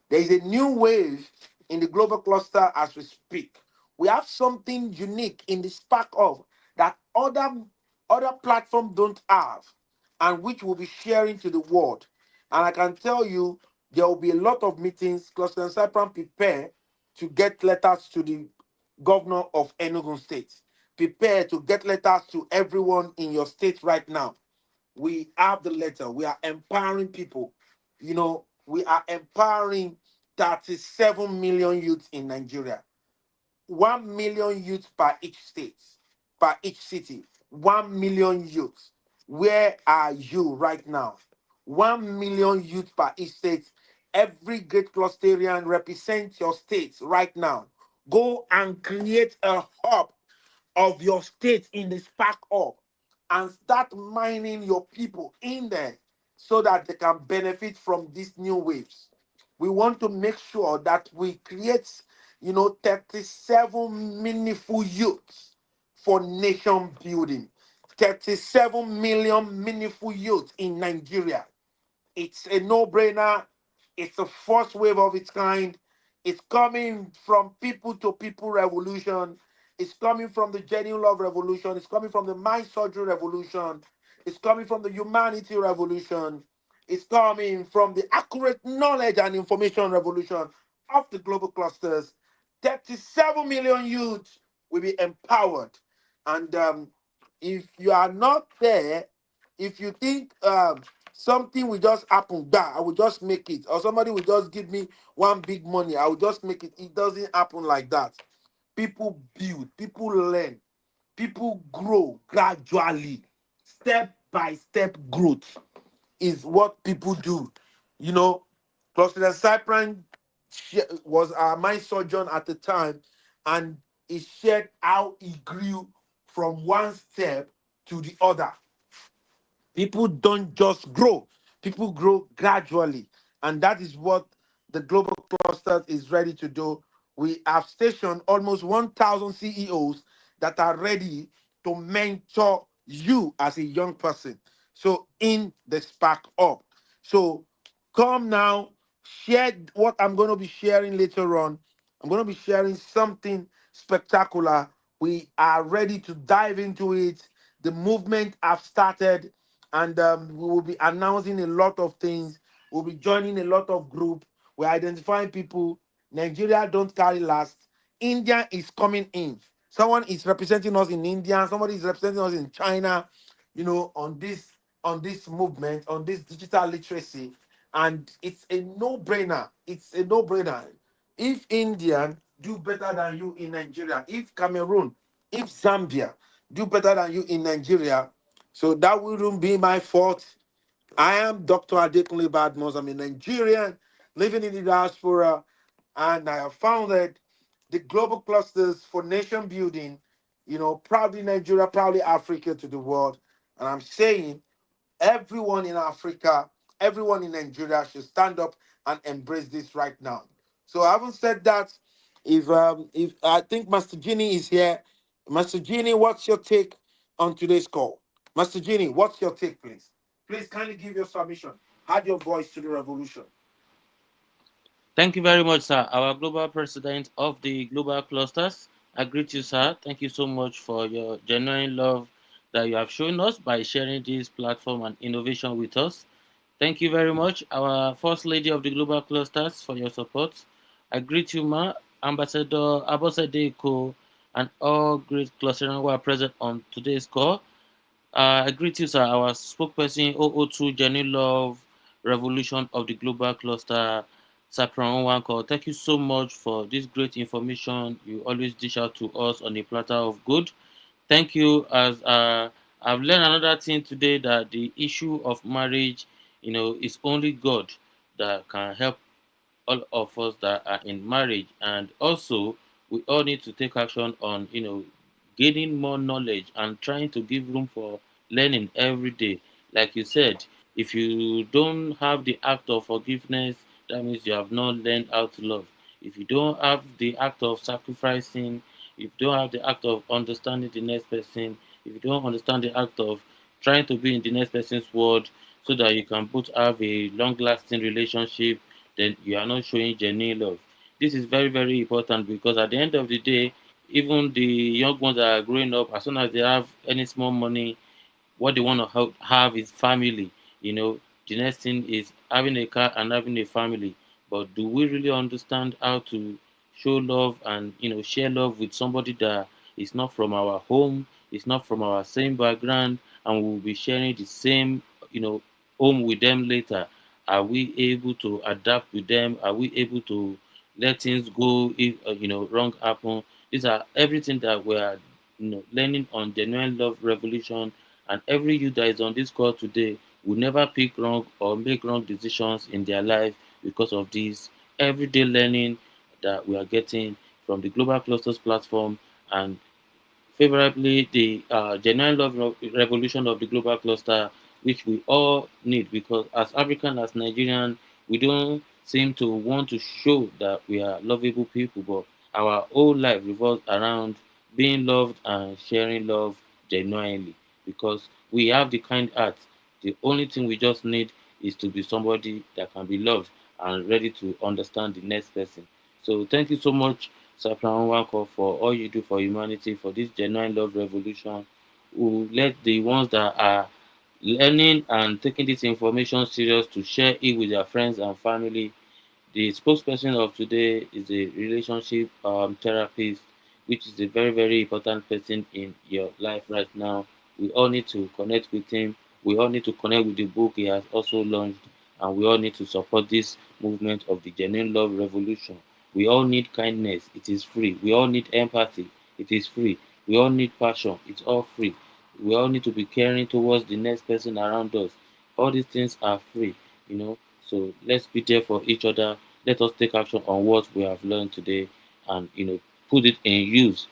There is a new wave in the global cluster as we speak. We have something unique in the spark of that other platforms don't have, and which we'll be sharing to the world. And I can tell you, there will be a lot of meetings. Cluster and Cyprus prepare to get letters to the governor of Enugu State. Prepare to get letters to everyone in your state right now. We have the letter. We are empowering people. We are empowering 37 million youths in Nigeria. 1 million youths per each state, per each city. 1 million youths. Where are you right now? 1 million youths per each state. Every great clusterian represent your state right now. Go and create a hub of your state in the spark up and start mining your people in there so that they can benefit from these new waves. We want to make sure that we create, 37 meaningful youths for nation building. 37 million meaningful youths in Nigeria. It's a no-brainer. It's the first wave of its kind. It's coming from people to people revolution. It's coming from the genuine love revolution. It's coming from the mind surgery revolution. It's coming from the humanity revolution. It's coming from the accurate knowledge and information revolution of the global clusters. 37 million youths will be empowered. And if you are not there, if you think something will just happen, I will just make it, or somebody will just give me one big money, I will just make it. It doesn't happen like that. People build, people learn, people grow gradually. Step by step growth is what people do. You know, Cluster Cyprian was our mind surgeon at the time, and he shared how he grew from one step to the other. People don't just grow, people grow gradually. And that is what the global cluster is ready to do. We have stationed almost 1,000 CEOs that are ready to mentor you as a young person. So, in the Spark Up. So, come now, share what I'm going to be sharing later on. I'm going to be sharing something spectacular. We are ready to dive into it. The movement have started, and we will be announcing a lot of things. We'll be joining a lot of group. We're identifying people. Nigeria don't carry last. India is coming in. Someone is representing us in India. Somebody is representing us in China. On this movement, on this digital literacy, and it's a no-brainer. It's a no-brainer. If India do better than you in Nigeria, if Cameroon, if Zambia do better than you in Nigeria, so that wouldn't be my fault. I am Dr. Adekunle Badmos. I'm a Nigerian living in the diaspora, and I have founded the global clusters for nation building. Proudly Nigeria, proudly Africa to the world. And I'm saying everyone in Africa, everyone in Nigeria should stand up and embrace this right now. So having said that, if I think Master Genie is here, Master Genie, what's your take on today's call? Master Genie, what's your take, please? Please kindly give your submission. Add your voice to the revolution. Thank you very much, sir. Our global president of the global clusters. I greet you, sir. Thank you so much for your genuine love that you have shown us by sharing this platform and innovation with us. Thank you very much, our First Lady of the Global Clusters, for your support. I greet you, Ma, Ambassador Abosede Eko, and all great clusters who are present on today's call. I greet you, sir, our spokesperson 002 Genuine Love Revolution of the Global Cluster, Sapron Wanko. Thank you so much for this great information you always dish out to us on a platter of good. Thank you. As I've learned another thing today, that the issue of marriage, is only God that can help all of us that are in marriage. And also, we all need to take action on gaining more knowledge and trying to give room for learning every day. Like you said, if you don't have the act of forgiveness, that means you have not learned how to love. If you don't have the act of sacrificing, if you don't have the act of understanding the next person, if you don't understand the act of trying to be in the next person's world, so that you can both have a long lasting relationship, then you are not showing genuine love. This is very, very important, because at the end of the day, even the young ones that are growing up, as soon as they have any small money, what they want to have is family. The next thing is having a car and having a family. But do we really understand how to show love and share love with somebody that is not from our home, is not from our same background, and we'll be sharing the same home with them later? Are we able to adapt with them? Are we able to let things go if wrong happen? These are everything that we are learning on genuine love revolution. And every youth that is on this call today will never pick wrong or make wrong decisions in their life because of this everyday learning that we are getting from the Global Clusters platform, and favorably the genuine love revolution of the global cluster, which we all need, because as African, as Nigerian, we don't seem to want to show that we are lovable people, but our whole life revolves around being loved and sharing love genuinely, because we have the kind heart. The only thing we just need is to be somebody that can be loved and ready to understand the next person. So thank you so much, Sapran Wanko, for all you do for humanity, for this genuine love revolution. We let the ones that are learning and taking this information serious to share it with their friends and family. The spokesperson of today is a relationship therapist, which is a very, very important person in your life right now. We all need to connect with him. We all need to connect with the book he has also launched, and we all need to support this movement of the genuine love revolution. We all need kindness. It is free. We all need empathy. It is free. We all need passion. It's all free. We all need to be caring towards the next person around us. All these things are free, you know. So let's be there for each other. Let us take action on what we have learned today, and put it in use.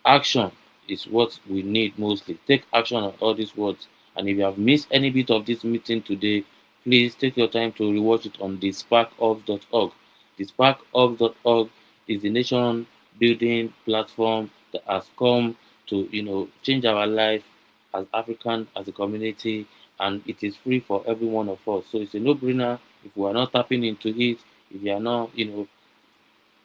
Action is what we need mostly. Take action on all these words. And if you have missed any bit of this meeting today, please take your time to rewatch it on the sparkhub.org. The sparkhub.org is the nation building platform that has come to change our life as African, as a community, and it is free for every one of us. So it's a no-brainer. If we are not tapping into it, if you are not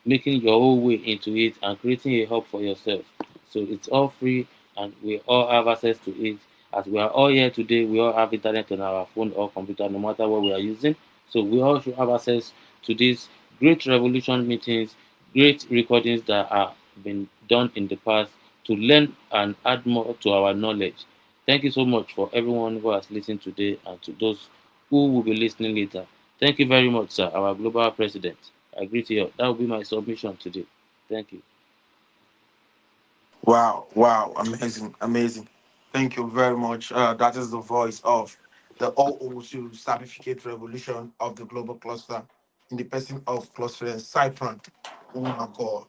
making your own way into it and creating a hub for yourself. So it's all free, and we all have access to it. As we are all here today, we all have internet on our phone or computer, no matter what we are using. So we all should have access to these great revolution meetings, great recordings that have been done in the past, to learn and add more to our knowledge. Thank you so much for everyone who has listened today, and to those who will be listening later. Thank you very much, sir, our global president. I agree to you. That will be my submission today. Thank you. Wow, wow, amazing, amazing. Thank you very much. That is the voice of the OO2 certificate revolution of the global cluster in the person of cluster and Cypran. Oh my God.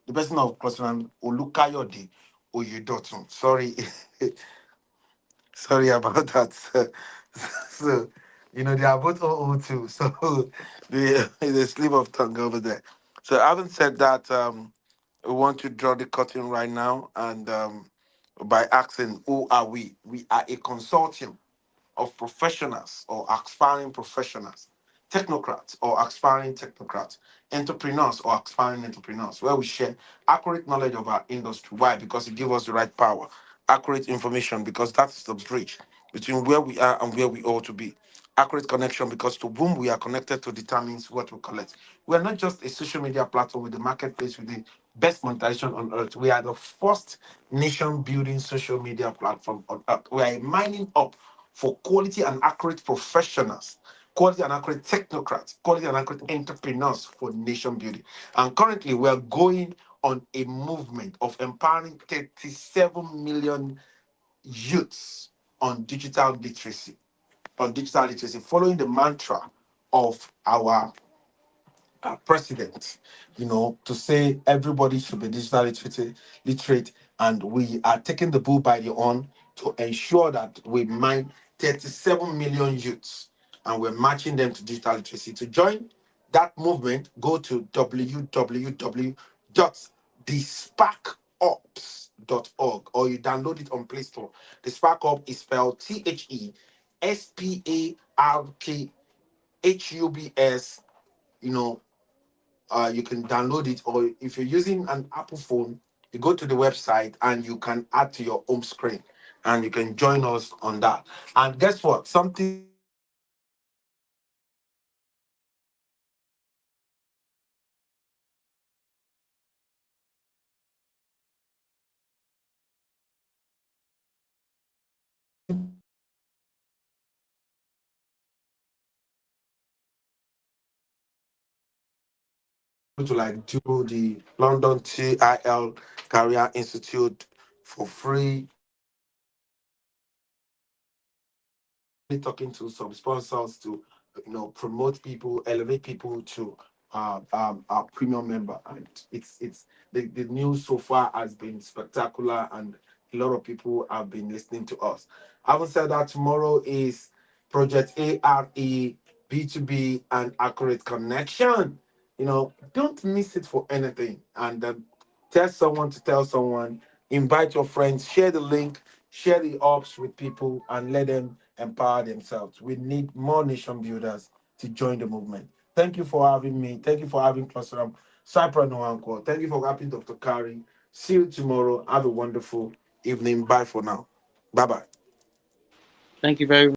The person of cluster and Olukayode Oyedotun. Sorry, sorry about that. So, they are both OO2. So, the slip of tongue over there. So, having said that, we want to draw the curtain right now and by asking, who are we? We are a consortium of professionals or aspiring professionals, technocrats or aspiring technocrats, entrepreneurs or aspiring entrepreneurs, where we share accurate knowledge of our industry. Why? Because it gives us the right power, accurate information, because that is the bridge between where we are and where we ought to be. Accurate connection, because to whom we are connected to determines what we collect. We are not just a social media platform with the marketplace with the best monetization on earth. We are the first nation building social media platform on earth. We are mining up for quality and accurate professionals, quality and accurate technocrats, quality and accurate entrepreneurs for nation building. And currently, we are going on a movement of empowering 37 million youths on digital literacy, following the mantra of our president, to say everybody should be digital literate, and we are taking the bull by the horn to ensure that we mine 37 million youths and we're matching them to digital literacy. To join that movement, go to www.thesparkups.org or you download it on Play Store. The Spark Up is spelled THESPARKHUBS. You can download it, or if you're using an Apple phone, you go to the website and you can add to your home screen and you can join us on that. And guess what? Something to like do the London TIL Career Institute for free. Talking to some sponsors to promote people, elevate people to our premium member, and it's the news so far has been spectacular, and a lot of people have been listening to us. Having said that, tomorrow is Project ARE B2B and Accurate Connection. Don't miss it for anything, and tell someone to tell someone, invite your friends, share the link, share the ops with people, and let them empower themselves. We need more nation builders to join the movement. Thank you for having me. Thank you for having Clusteram Cypher Noanko. Thank you for having Dr. Kari. See you tomorrow. Have a wonderful evening. Bye for now. Bye bye. Thank you very